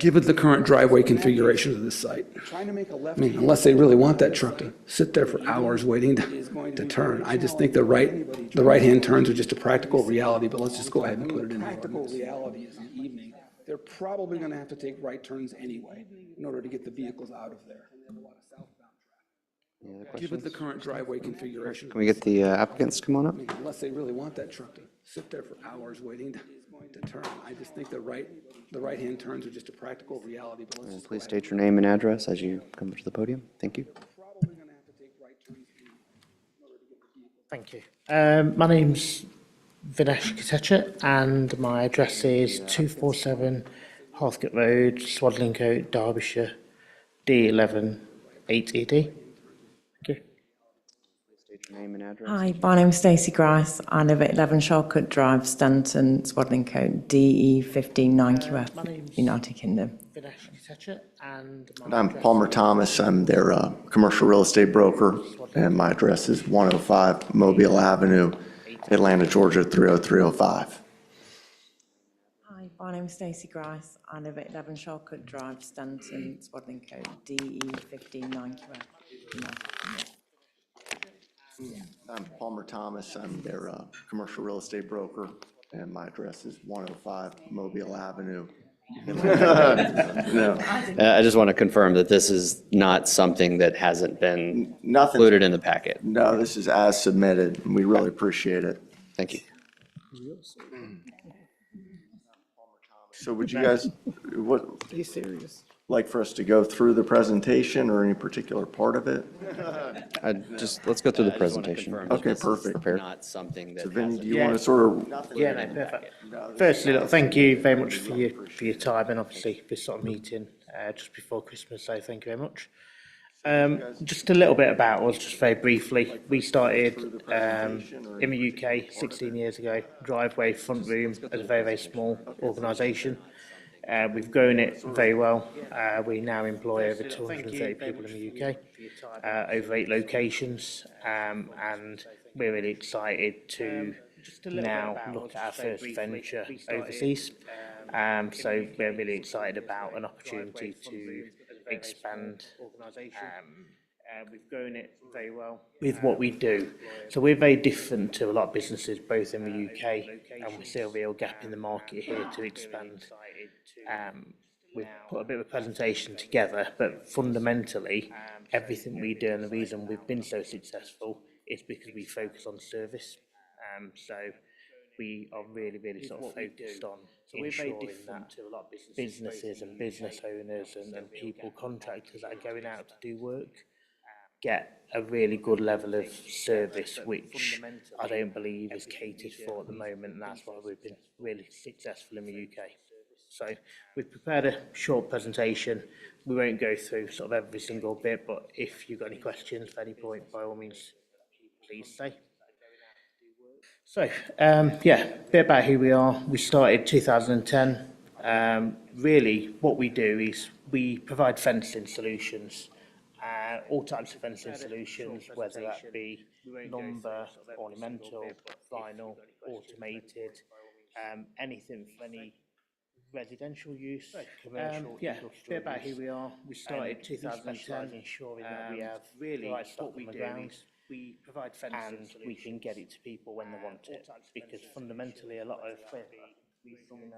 Given the current driveway configuration of this site. I mean, unless they really want that truck to sit there for hours waiting to turn. I just think the right-hand turns are just a practical reality, but let's just go ahead and put it in. Practical reality is in the evening, they're probably going to have to take right turns anyway in order to get the vehicles out of there. Given the current driveway configuration. Can we get the applicants to come on up? Unless they really want that truck to sit there for hours waiting to turn. I just think the right-hand turns are just a practical reality, but let's just go Please ahead. state your name and address as you come to the podium. Thank you. Probably going to have to take right turns anyway. Thank you. My name's Vinesh Katecha and my address is 247 Heathcote Road, Swadlincote, Derbyshire, D11 8ED. Thank you. State your name and address. Hi, my name's Stacey Grice. I live at 11 Charlcote Drive, Stanton, Swadlincote, DE 159QF, United Kingdom. Vinesh Katecha and And I'm Palmer Thomas. I'm their commercial real estate broker, and my address is 105 Mobile Avenue, Atlanta, Georgia 30305. Hi, my name's Stacey Grice. I live at 11 Charlcote Drive, Stanton, Swadlincote, DE 159QF, United Kingdom. I'm Palmer Thomas. I'm their commercial real estate broker, and my address is 105 Mobile Avenue. No, I just want to confirm that this is not something that hasn't been nothing. included in the packet. No, this is as submitted, and we really appreciate it. Thank you. So would you guys, what, Be serious. like for us to go through the presentation or any particular part of it? Let's go through the presentation. Okay, perfect. Prepared. Not something that So Vinny, has do you want to sort of, Yeah, no, perfect. Firstly, look, thank you very much for your time and obviously this sort of meeting just before Christmas, so thank you very much. Just a little bit about us, just very briefly. We started in the UK 16 years ago, Driveway Front Room, as a very, very small organisation. We've grown it very well. We now employ over 230 people in the UK, over 8 locations, and we're really excited to now look at our first venture overseas. So we're really excited about an opportunity to expand. We've grown it very well with what we do. So we're very different to a lot of businesses, both in the UK, and we see a real gap in the market here to expand. We've put a bit of a presentation together, but fundamentally, everything we do and the reason we've been so successful is because we focus on service. So we are really, really sort of focused on ensuring that businesses and business owners and people, contractors that are going out to do work, get a really good level of service, which I don't believe is catered for at the moment, and that's why we've been really successful in the UK. So we've prepared a short presentation. We won't go through sort of every single bit, but if you've got any questions at any point, by all means, please say. So, yeah, a bit about who we are. We started 2010. Really, what we do is we provide fencing solutions, all types of fencing solutions, whether that be lumber, ornamental, vinyl, automated, anything for any residential use, commercial. Yeah, a bit about who we are. We started 2010, ensuring that we have really the right stock on the ground. We provide fencing and we can get it to people when they want it, because fundamentally a lot of we've seen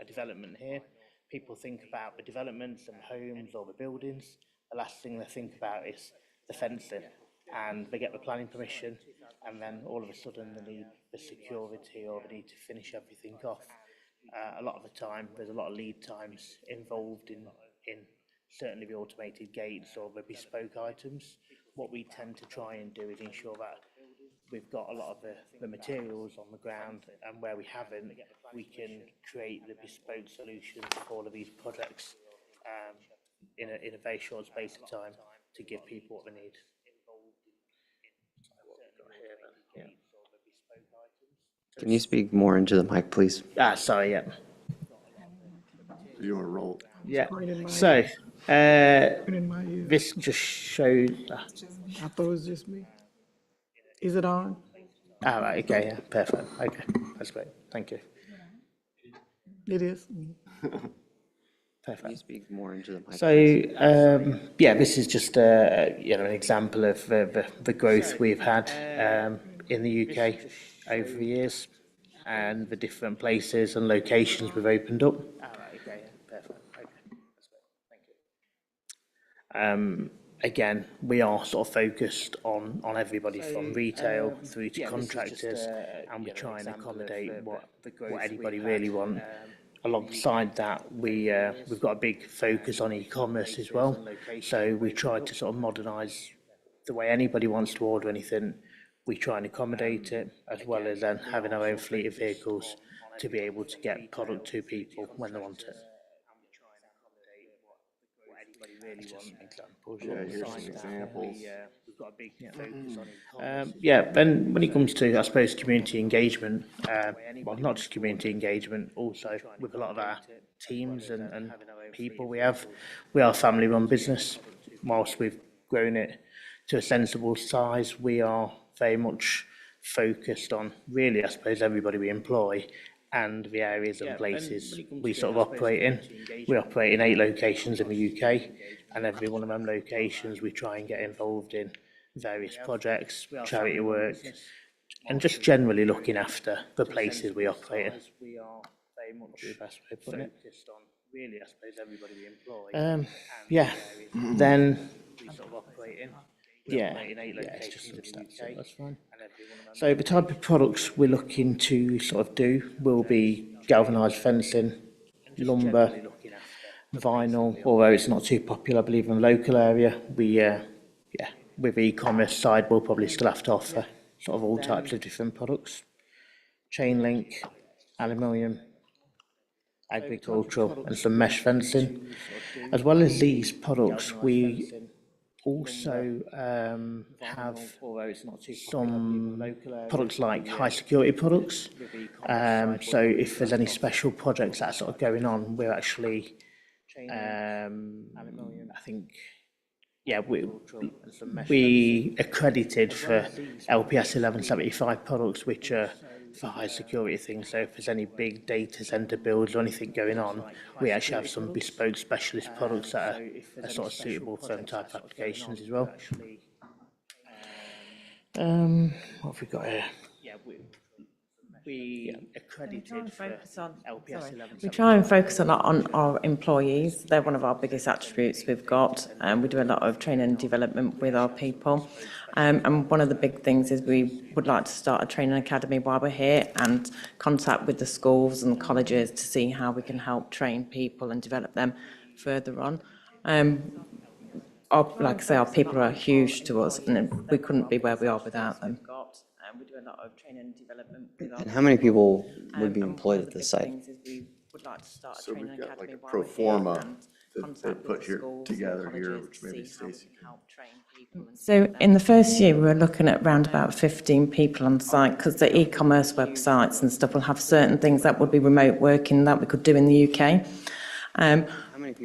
a development here. People think about the developments and homes or the buildings. The last thing they think about is the fencing, and they get the planning permission, and then all of a sudden they need the security or they need to finish everything off. A lot of the time there's a lot of lead times involved in certainly the automated gates or the bespoke items. What we tend to try and do is ensure that we've got a lot of the materials on the ground, and where we haven't, we can create the bespoke solutions for all of these projects in a very short space of time to give people what they need. Can you speak more into the mic, please? Sorry, yeah. you want to roll? Yeah, Pointing my- so in my ear. this just shows. I thought it was just me. Is it on? Right, okay, yeah, perfect. Okay, that's great. Thank you. It is. Can you Perfect. speak more into the mic? So, yeah, this is just an example of the growth we've had in the UK over the years, and the different places and locations we've opened up. Again, we are sort of focused on everybody from retail through to contractors, and we try and accommodate what anybody really want. Alongside that, we've got a big focus on e-commerce as well. So we try to sort of modernise the way anybody wants to order anything. We try and accommodate it, as well as then having our own fleet of vehicles to be able to get product to people when they want it. Yeah, here's some examples. We've got a big focus on e-commerce. Yeah, then when it comes to, I suppose, community engagement, well, not just community engagement, also with a lot of our teams and people we are a family-run business. Whilst we've grown it to a sensible size, we are very much focused on, really, I suppose, everybody we employ and the areas and places we sort of operate in. We operate in 8 locations in the UK, and every one of them locations we try and get involved in various projects, charity work, and just generally looking after the places we operate in. We are very much the best way of putting it. Really, I suppose, everybody we employ. Yeah, then we sort of operate in. Yeah, it's just some stats, so that's fine. So the type of products we're looking to sort of do will be galvanised fencing, lumber, vinyl, although it's not too popular, I believe, in the local area. With the e-commerce side, we'll probably still have to offer sort of all types of different products. Chain link, aluminium, agricultural, and some mesh fencing. As well as these products, we also have some products like high security products. So if there's any special projects that are sort of going on, we're actually, I think, we accredited for LPS 1175 products, which are for high security things. So if there's any big data center builds or anything going on, we actually have some bespoke specialist products that are sort of suitable for them type of applications as well. What have we got here? We accredited for LPS 1175. We try and focus a lot on our employees. They're one of our biggest attributes we've got. We do a lot of training and development with our people. And one of the big things is we would like to start a training academy while we're here and contact with the schools and the colleges to see how we can help train people and develop them further on. Like I say, our people are huge to us, and we couldn't be where we are without them. We do a lot of training and development with our And how many people would be employed at this site? So we've got like a pro forma that they put here together here, which maybe Stacy can. So in the first year, we were looking at around about 15 people on site, because the e-commerce websites and stuff will have certain things that would be remote working that we could do in the UK.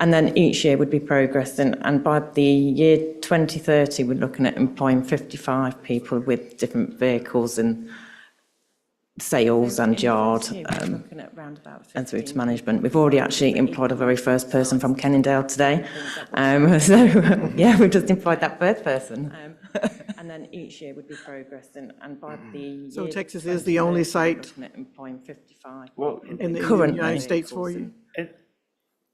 And then each year would be progressing, and by the year 2030, we're looking at employing 55 people with different vehicles and sales and yard and through to management. We've already actually employed our very first person from Kenningdale today. We've just employed that first person. And then each year would be progressing, and by the So year Texas is the only site looking at employing 55. in the Currently. United States for you?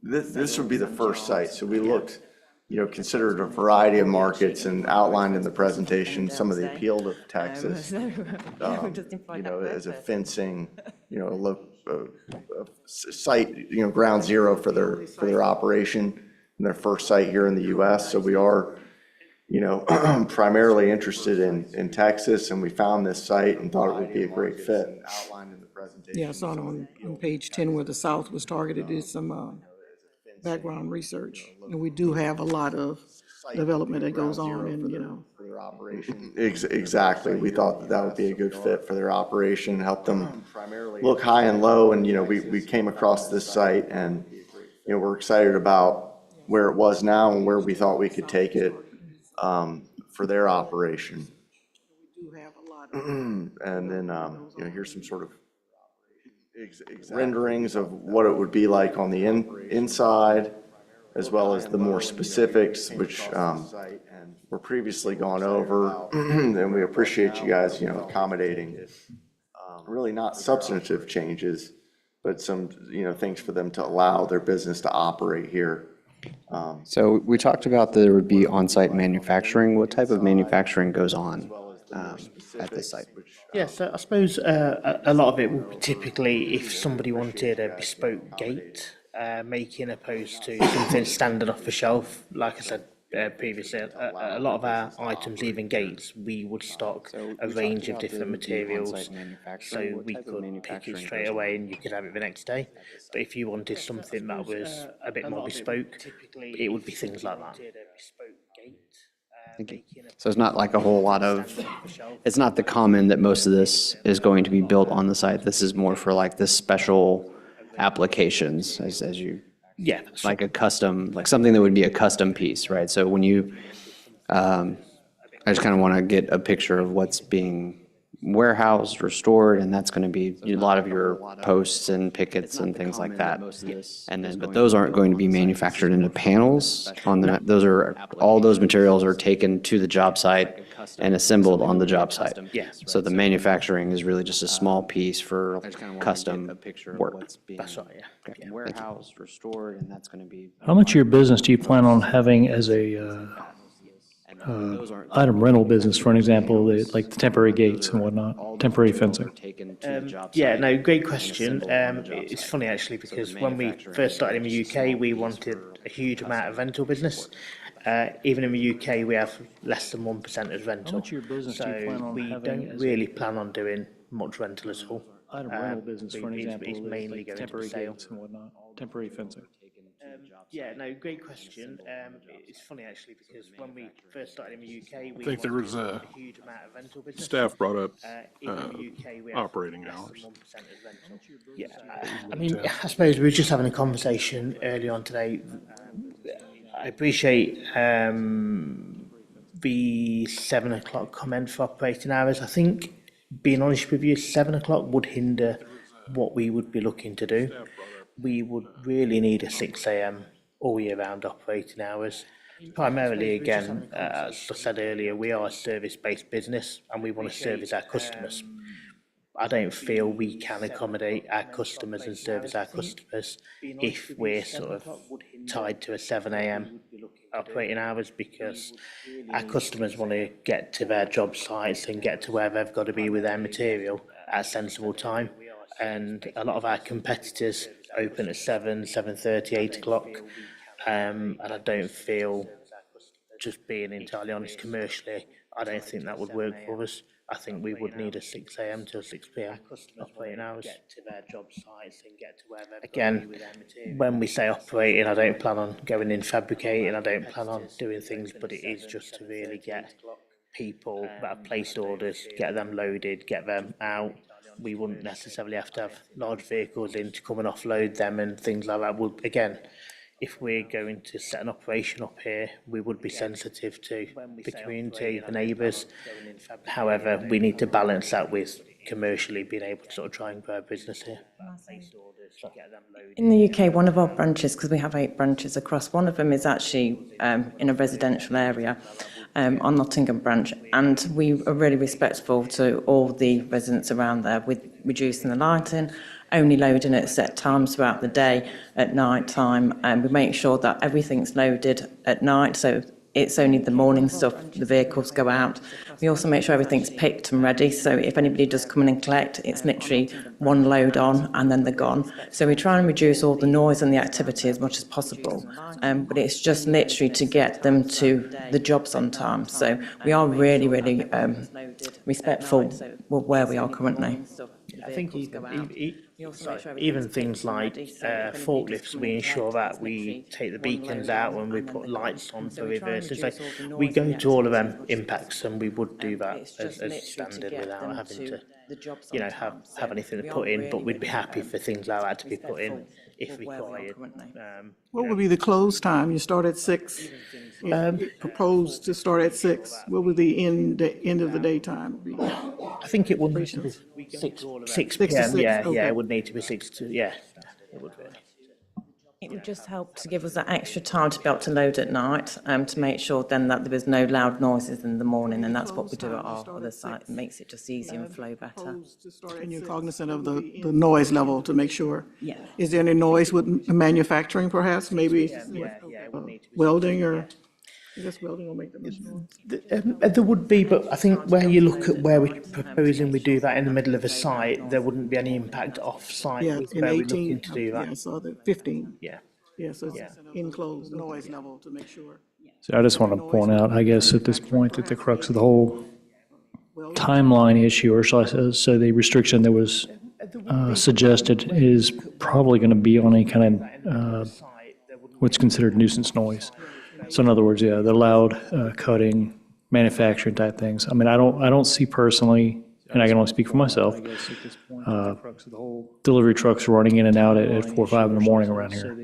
This would be the first site, so we looked, considered a variety of markets and outlined in the presentation some of the appeal of Texas. As a fencing, a site, ground zero for their operation, and their first site here in the US. So we are, primarily interested in Texas, and we found this site and thought it would be a great fit. Outlined in the presentation. Yeah, I saw it on page 10 where the South was targeted, did some background research. And we do have a lot of development that goes on in, For their operation. Exactly. We thought that would be a good fit for their operation, help them look high and low. And, we came across this site and, we're excited about where it was now and where we thought we could take it for their operation. we do have a lot of. And then, here's some sort of renderings of what it would be like on the inside, as well as the more specifics, which were previously gone over. And we appreciate you guys, accommodating really not substantive changes, but some, things for them to allow their business to operate here. So we talked about there would be on-site manufacturing. What type of manufacturing goes on at this site? Yeah, so I suppose a lot of it would be typically if somebody wanted a bespoke gate making opposed to something standard off the shelf. Like I said previously, a lot of our items, even gates, we would stock a range of different materials, so we could pick it straight away and you could have it the next day. But if you wanted something that was a bit more bespoke, it would be things like that. So it's not like a whole lot of, it's not the common that most of this is going to be built on the site. This is more for like the special applications as you, like a custom, like something that would be a custom piece, right? So when you, I just kind of want to get a picture of what's being warehoused or stored, and that's going to be a lot of your posts and pickets and things like that. And then, but those aren't going to be manufactured into panels on the, those are, all those materials are taken to the job site and assembled on the job site. So the manufacturing is really just a small piece for custom work. That's right, yeah. Warehoused or stored, and that's going to be. How much of your business do you plan on having as a item rental business, for an example, like the temporary gates and whatnot, temporary fencing? Yeah, no, great question. It's funny actually because when we first started in the UK, we wanted a huge amount of rental business. Even in the UK, we have less than 1% as rental. much of your business do you plan So on we having don't as a- really plan on doing much rental at all. Item rental business, for an It's example, mainly like going to temporary sale. gates and whatnot, temporary fencing. Yeah, no, great question. It's funny actually because when we first started in the UK, we I think there was wanted a huge amount of rental business. staff brought up Even in the UK, we have operating less than hours. 1% as rental. Yeah, I mean, I suppose we were just having a conversation early on today. I appreciate the 7 o'clock comment for operating hours. I think, being honest with you, 7 o'clock would hinder what we would be looking to do. We would really need a 6 a.m. all year round operating hours. Primarily, again, as I said earlier, we are a service-based business and we want to service our customers. I don't feel we can accommodate our customers and service our customers if we're sort of tied to a 7 a.m. operating hours, because our customers want to get to their job sites and get to where they've got to be with their material at a sensible time. And a lot of our competitors open at 7, 7:30, 8 o'clock. And I don't feel, just being entirely honest, commercially, I don't think that would work for us. I think we would need a 6 a.m. to 6 p.m. operating hours. Again, when we say operating, I don't plan on going in fabricating, I don't plan on doing things, but it is just to really get people that have placed orders, get them loaded, get them out. We wouldn't necessarily have to have large vehicles in to come and offload them and things like that. Would, again, if we're going to set an operation up here, we would be sensitive to the community, the neighbours. However, we need to balance that with commercially being able to sort of try and grow a business here. In the UK, one of our branches, because we have 8 branches across, one of them is actually in a residential area on Nottingham branch, and we are really respectful to all the residents around there with reducing the lighting, only loading at set times throughout the day at night time, and we make sure that everything's loaded at night, so it's only the morning stuff, the vehicles go out. We also make sure everything's picked and ready, so if anybody does come in and collect, it's literally one load on and then they're gone. So we try and reduce all the noise and the activity as much as possible, but it's just literally to get them to the jobs on time. So we are really, really respectful with where we are currently. I think even things like forklifts, we ensure that we take the beacons out and we put lights on for reversing. So we go to all of them impacts, and we would do that as standard without having to, have anything to put in. But we'd be happy for things like that to be put in if required. What would be the close time? You start at 6? Proposed to start at 6. What would the end of the daytime be? I think it would need to be 6 p.m. Yeah, it would need to be 6 to, it would really. It would just help to give us that extra time to be able to load at night, to make sure then that there is no loud noises in the morning, and that's what we do at our other site. It makes it just easier and flow better. And you're cognizant of the noise level to make sure? Yeah. Is there any noise with manufacturing perhaps, maybe welding, or? I guess welding will make the most noise. There would be, but I think where you look at where we're proposing we do that in the middle of a site, there wouldn't be any impact off-site Yeah, with in where we're 18, looking to do that. yeah, I saw the 15. Yeah. Yeah, so it's enclosed noise level to make sure. So I just want to point out, I guess, at this point, that the crux of the whole timeline issue, or shall I say, the restriction that was suggested is probably going to be on any kind of what's considered nuisance noise. So in other words, the loud cutting, manufacturing type things. I mean, I don't see personally, and I can only speak for myself, delivery trucks running in and out at 4 or 5 in the morning around here.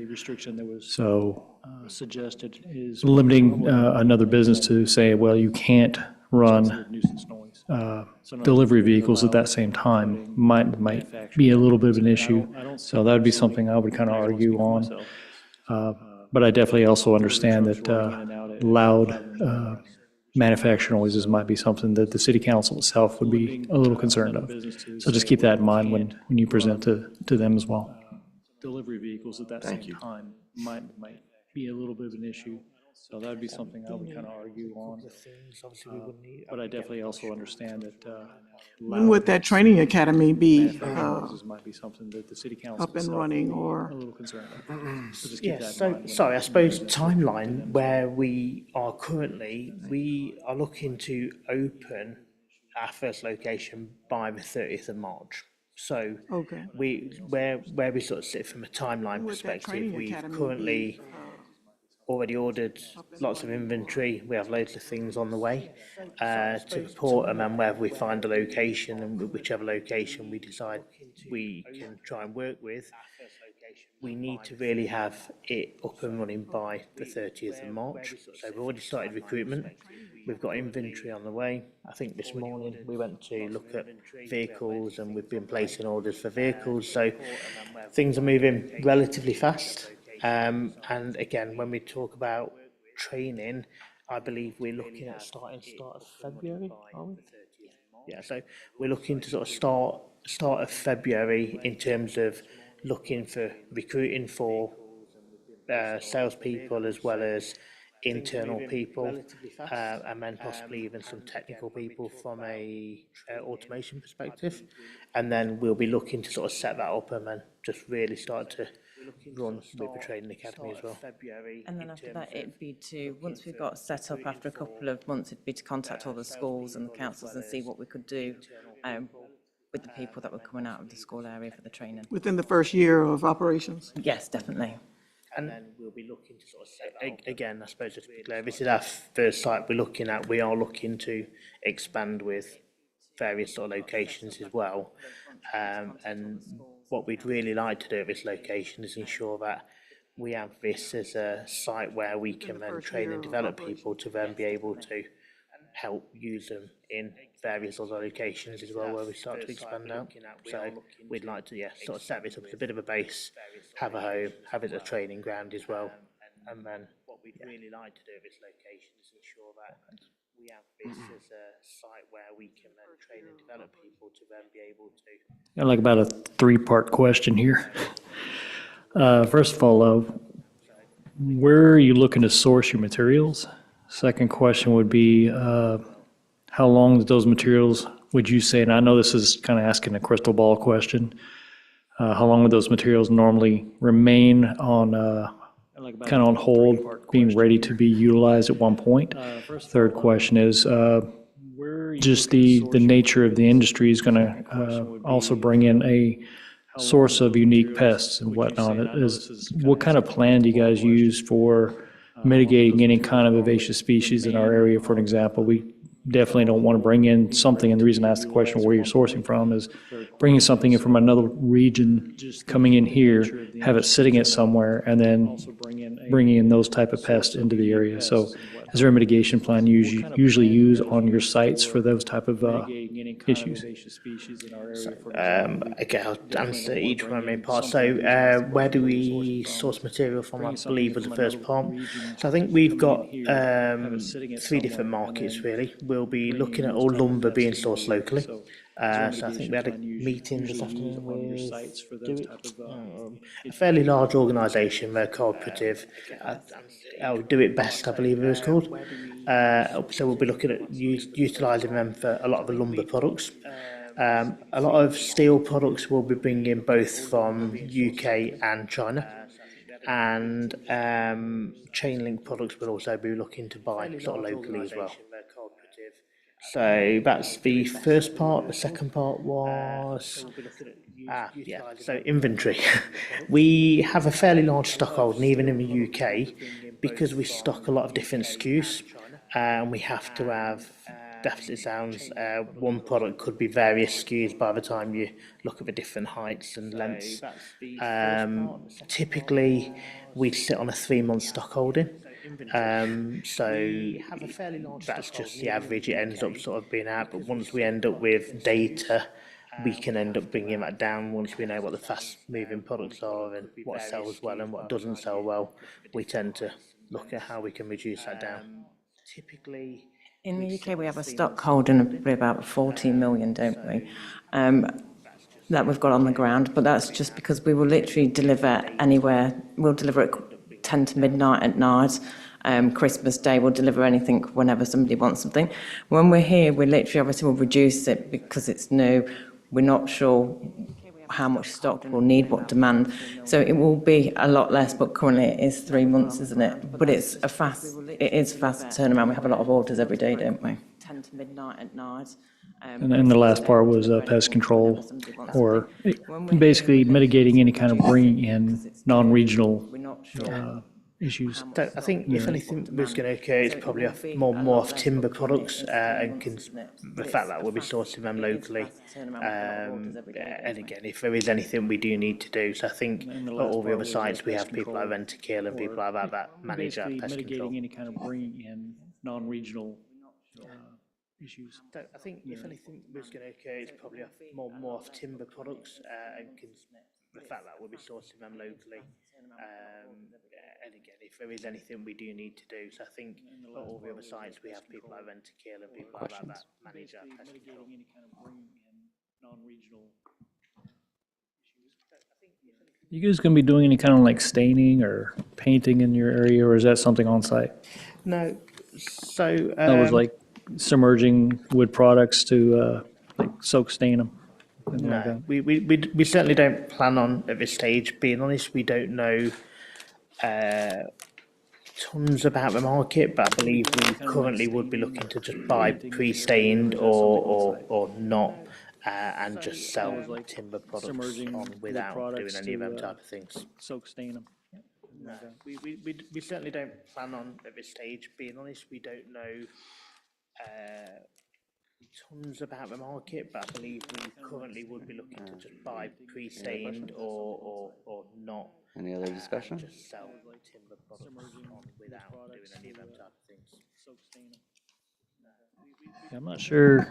So suggested is limiting another business to say, well, you can't run delivery vehicles at that same time might be a little bit of an issue. So that would be something I would kind of argue on. But I definitely also understand that loud manufacturing noises might be something that the city council itself would be a little concerned of. So just keep that in mind when you present to them as well. Delivery vehicles at that same time might be a little bit of an issue. So that'd be something I would kind of argue on. Things, obviously, we wouldn't need. But I definitely also understand that. When would that training academy be This might be something that the city council. up and itself running, would be or? A little concerned about. So just keep Yeah, that in so, mind when- sorry, I suppose timeline where we are currently, we are looking to open our first location by the 30th of March. So Okay. where we sort of sit from a timeline Would that perspective, training we've academy currently be, already ordered lots of inventory. We have loads of things on the way to report them, and wherever we find a location, and whichever location we decide we can try and work with, we need to really have it up and running by the 30th of March. So we've already started recruitment. We've got inventory on the way. I think this morning we went to look at vehicles, and we've been placing orders for vehicles. So things are moving relatively fast. And again, when we talk about training, I believe we're looking at start of February, are we? Yeah, so we're looking to sort of start of February in terms of looking for recruiting for salespeople as well as internal people, and then possibly even some technical people from a automation perspective. And then we'll be looking to sort of set that up and then just really start to run with the training academy as well. And then after that, it'd be to, once we've got set up after a couple of months, it'd be to contact all the schools and the councils and see what we could do with the people that were coming out of the school area for the training. within the first year of operations? Yes, definitely. And then we'll be looking to sort of set again, I suppose, just to be clear, this is our first site we're looking at. We are looking to expand with various sort of locations as well. And what we'd really like to do at this location is ensure that we have this as a site where we can then train and develop people to then be able to help use them in various other locations as well, where we start to expand out. So we'd like to, sort of set this up as a bit of a base, have a home, have it a training ground as well. And then what we'd really like to do at this location is ensure that we have this as a site where we can then train and develop people to then be able to. Got like about a three-part question here. First of all, where are you looking to source your materials? Second question would be, how long those materials would you say, and I know this is kind of asking a crystal ball question, how long would those materials normally remain on, kind of on hold, being ready to be utilized at one point? Third question is, just the nature of the industry is going to also bring in a source of unique pests and whatnot. What kind of plan do you guys use for mitigating any kind of invasive species in our area? For an example, we definitely don't want to bring in something, and the reason I asked the question where you're sourcing from is bringing something in from another region, coming in here, have it sitting it somewhere, and then bringing in those type of pests into the area. So is there a mitigation plan you usually use on your sites for those type of issues? Okay, I'll answer each one of my parts. So where do we source material from, I believe, was the first part. So I think we've got 3 different markets, really. We'll be looking at all lumber being sourced locally. So I think we had a meeting this afternoon with a fairly large organisation, they're cooperative. Do It Best, I believe it was called. So we'll be looking at utilising them for a lot of the lumber products. A lot of steel products we'll be bringing both from UK and China. And chain link products we'll also be looking to buy sort of locally as well. So that's the first part. The second part was, so inventory. We have a fairly large stock holding, even in the UK, because we stock a lot of different SKUs, and we have to have, definitely sounds, one product could be various SKUs by the time you look at the different heights and lengths. Typically, we sit on a 3-month stock holding. So that's just the average. It ends up sort of being out, but once we end up with data, we can end up bringing that down. Once we know what the fast moving products are and what sells well and what doesn't sell well, we tend to look at how we can reduce that down. Typically, in the UK, we have a stock holding of about 40 million, don't we? That we've got on the ground, but that's just because we will literally deliver anywhere. We'll deliver it 10 to midnight at night. Christmas Day, we'll deliver anything whenever somebody wants something. When we're here, we literally obviously will reduce it because it's new. We're not sure how much stock we'll need, what demand. So it will be a lot less, but currently it is 3 months, isn't it? But it is fast turnaround. We have a lot of orders every day, don't we? 10 to midnight at night. And the last part was pest control, or basically mitigating any kind of bringing in non-regional issues. So I think if anything was going to occur, it's probably more off timber products, and the fact that we'll be sourcing them locally. And again, if there is anything we do need to do, so I think at all the other sites we have people like Rentokil and people like that manage our pest control. Mitigating any kind of bringing in non-regional issues. So I think if anything was going to occur, it's probably more off timber products, and the fact that we'll be sourcing them locally. And again, if there is anything we do need to do, so I think at all the other sites we have people like Rentokil and people like that manage our pest control. Any kind of bringing in non-regional You guys gonna be doing any kind of like staining or painting in your area, or is that something on site? No, so. That was like submerging wood products to like soak stain them? Anything like No, that? we certainly don't plan on at this stage. Being honest, we don't know tons about the market, but I believe we currently would be looking to just buy pre-stained or not, and just sell timber products Submerging on wood without doing products any of to, them type of things. Soak stain them? No, we certainly don't plan on at this stage. Being honest, we don't know tons about the market, but I believe we currently would be looking to just buy pre-stained or not. Any other discussion? Just sell timber products on without doing any of them type of things. Yeah, I'm not sure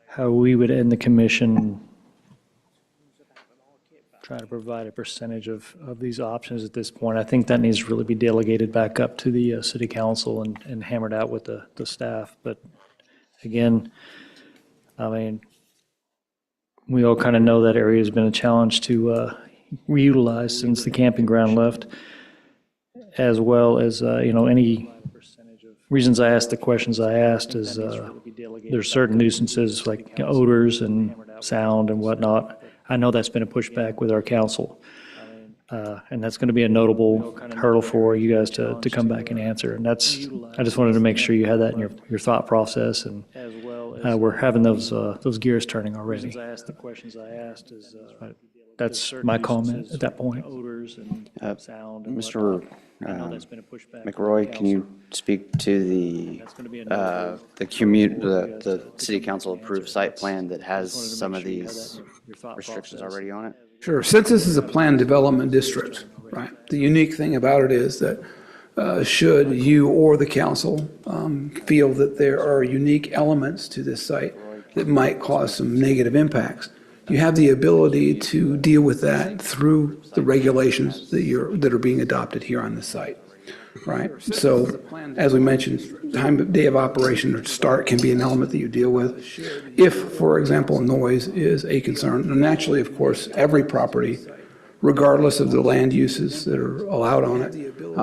how we would end the commission try to provide a percentage of these options at this point. I think that needs to really be delegated back up to the city council and hammered out with the staff. But again, I mean, we all kind of know that area has been a challenge to reutilize since the camping ground left, as well as, any reasons I asked the questions I asked is there's certain nuisances like odors and sound and whatnot. I know that's been a pushback with our council, and that's going to be a notable hurdle for you guys to come back and answer. And that's, I just wanted to make sure you had that in your thought process, and we're having those gears turning already. That's my comment at that point. Mr. McRoy, can you speak to the city council approved site plan that has some of these restrictions already on it? Sure. Since this is a planned development district, right, the unique thing about it is that should you or the council feel that there are unique elements to this site that might cause some negative impacts, you have the ability to deal with that through the regulations that are being adopted here on the site, right? So, as we mentioned, time of day of operation or start can be an element that you deal with. If, for example, noise is a concern, and naturally, of course, every property, regardless of the land uses that are allowed on it,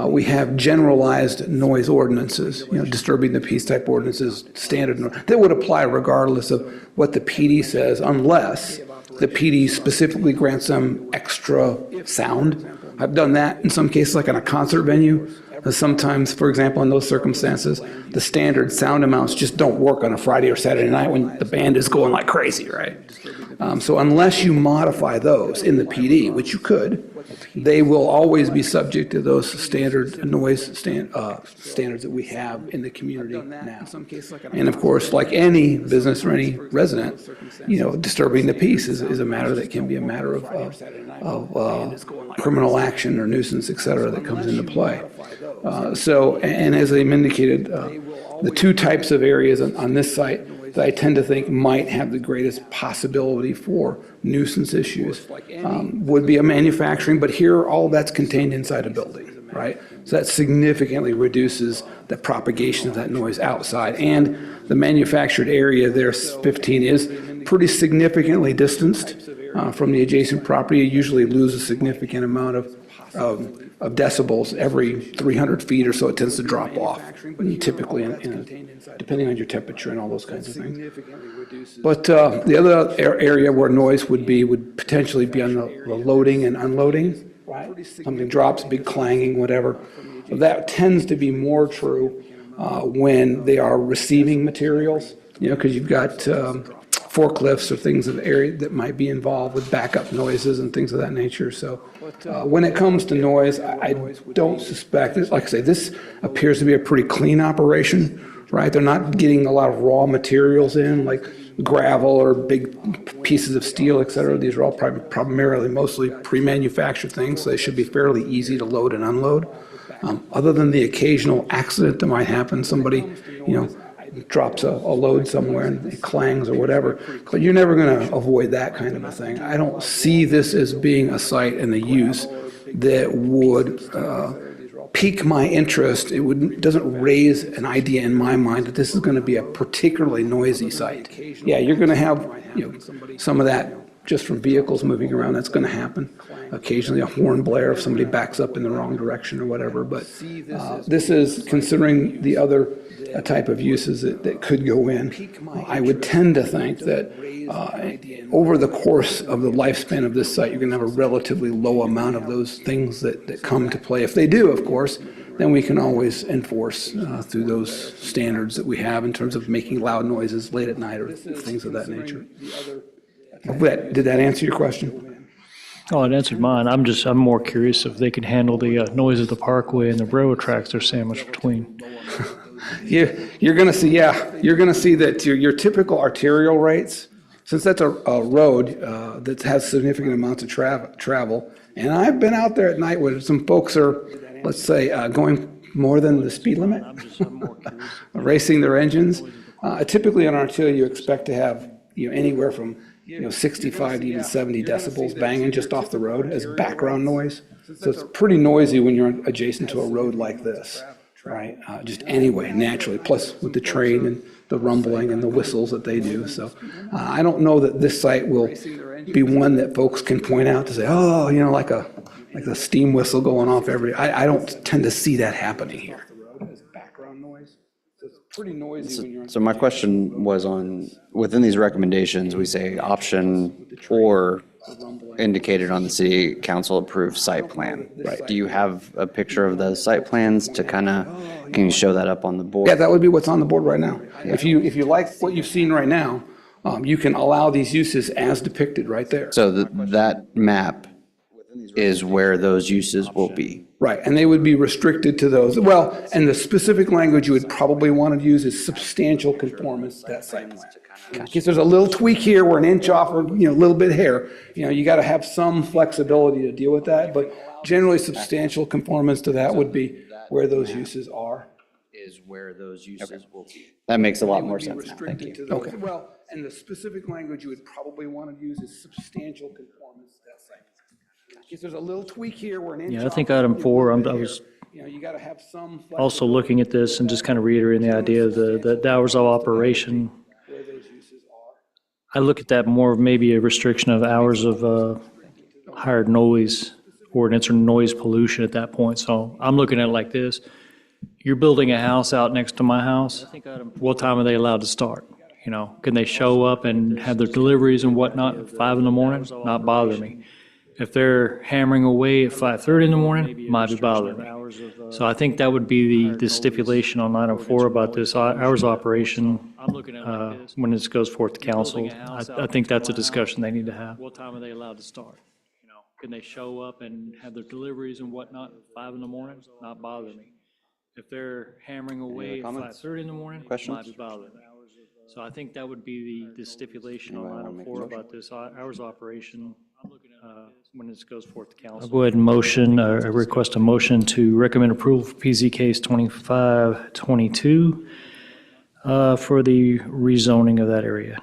we have generalized noise ordinances, disturbing the peace type ordinances, standard, that would apply regardless of what the PD says, unless the PD specifically grants them extra sound. I've done that in some cases, like on a concert venue. Sometimes, for example, in those circumstances, the standard sound amounts just don't work on a Friday or Saturday night when the band is going like crazy, right? So unless you modify those in the PD, which you could, they will always be subject to those standard noise standards that we have in the community now. And of course, like any business or any resident, disturbing the peace is a matter that can be a matter of criminal action or nuisance, et cetera, that comes into play. And as I indicated, the two types of areas on this site that I tend to think might have the greatest possibility for nuisance issues would be a manufacturing, but here all that's contained inside a building, right? So that significantly reduces the propagation of that noise outside. And the manufactured area there, 15, is pretty significantly distanced from the adjacent property. You usually lose a significant amount of of decibels every 300 feet or so. It tends to drop off, typically, depending on your temperature and all those kinds of things. But the other area where noise would potentially be on the loading and unloading, right? Something drops, big clanging, whatever. That tends to be more true when they are receiving materials, because you've got forklifts or things of the area that might be involved with backup noises and things of that nature. So when it comes to noise, I don't suspect, like I say, this appears to be a pretty clean operation, right? They're not getting a lot of raw materials in, like gravel or big pieces of steel, et cetera. These are all primarily mostly pre-manufactured things, so they should be fairly easy to load and unload. Other than the occasional accident that might happen, somebody, drops a load somewhere and it clangs or whatever, but you're never going to avoid that kind of a thing. I don't see this as being a site and a use that would pique my interest. It doesn't raise an idea in my mind that this is going to be a particularly noisy site. Yeah, you're going to have some of that just from vehicles moving around. That's going to happen. Occasionally a horn blare if somebody backs up in the wrong direction or whatever. But this is, considering the other type of uses that could go in, I would tend to think that over the course of the lifespan of this site, you're going to have a relatively low amount of those things that come to play. If they do, of course, then we can always enforce through those standards that we have in terms of making loud noises late at night or things of that nature. Did that answer your question? Oh, it answered mine. I'm more curious if they can handle the noise of the parkway and the railroad tracks they're sandwiched between. You're going to see, you're going to see that your typical arterial rates, since that's a road that has significant amounts of travel, and I've been out there at night where some folks are, let's say, going more than the speed limit, racing their engines. Typically on arterial, you expect to have anywhere from 65 to even 70 decibels banging just off the road as background noise. So it's pretty noisy when you're adjacent to a road like this, right? Just anyway, naturally, plus with the train and the rumbling and the whistles that they do. So I don't know that this site will be one that folks can point out to say, oh, like a steam whistle going off I don't tend to see that happening here. Pretty noisy when you're So my question was within these recommendations, we say option or indicated on the city council approved site plan. Right. Do you have a picture of the site plans to can you show that up on the board? Yeah, that would be what's on the board right now. If you like what you've seen right now, you can allow these uses as depicted right there. So that map is where those uses will be. Right, and they would be restricted to those. Well, and the specific language you would probably want to use is substantial conformance to that site plan. In case there's a little tweak here, we're an inch off, or a little bit here, you got to have some flexibility to deal with that. But generally, substantial conformance to that would be where those uses are. Is where those uses will be. That makes a lot more sense now. Thank you. Okay. Well, and the specific language you would probably want to use is substantial conformance to that site plan. If there's a little tweak here, we're an inch off. Yeah, I think item 4, I was you got to have some also looking at this and just kind of reiterating the idea of the hours of operation. where those uses are. I look at that more of maybe a restriction of hours of hired noise ordinance or noise pollution at that point. So I'm looking at it like this. You're building a house out next to my house. What time are they allowed to start? Can they show up and have their deliveries and whatnot at 5 in the morning? Not bother me. If they're hammering away at 5:30 in the morning, might be bothering me. So I think that would be the stipulation on item 4 about this hours of operation when this goes forth to council. I think that's a discussion they need to have. What time are they allowed to start? Can they show up and have their deliveries and whatnot at 5 in the morning? Not bother me. If they're hammering away at 5:30 in the morning, might be bothering me. So I think that would be the stipulation on item 4 about this hours of operation when this goes forth to council. I'll go ahead and request a motion to recommend approval for PZ case 2522 for the rezoning of that area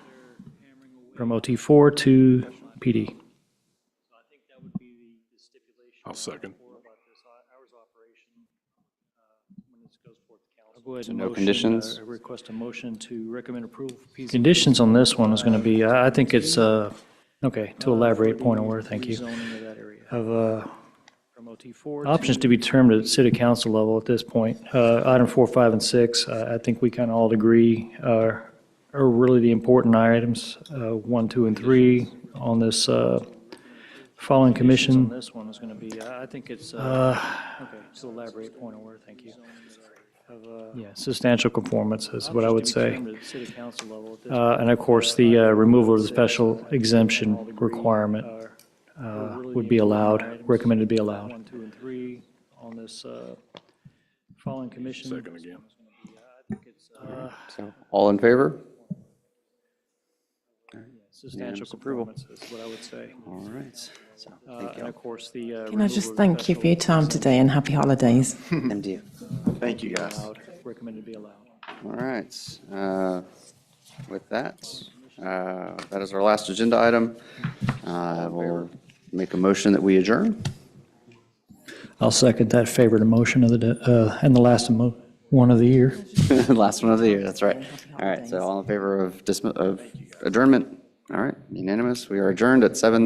from OT4 to PD. I'll second. Go ahead So and no conditions? request a motion to recommend approval for PZ. Conditions on this one is going to be, I think it's, okay, to elaborate, point of order, thank you. Of Options to be determined at city council level at this point. Item 4, 5, and 6, I think we kind of all agree are really the important items. 1, 2, and 3 on this following commission. This one is going to be, I think it's, okay, so elaborate point of order, thank you. Yeah, substantial conformance is what I would say. And of course, the removal of the special exemption requirement would be allowed, recommended to be allowed. 1, 2, and 3 on this following commission. Second again. So, all in favor? Substantial conformance is what I would say. All right. So, thank And you. of course, the. Can I just thank you for your time today and happy holidays? And you. Thank you, guys. Recommended to be allowed. All right. With that, that is our last agenda item. We'll make a motion that we adjourn. I'll second that favorite motion of the, and the last one of the year. Last one of the year, that's right. All right, so all in favor of adjournment? All right, unanimous. We are adjourned at 7:00.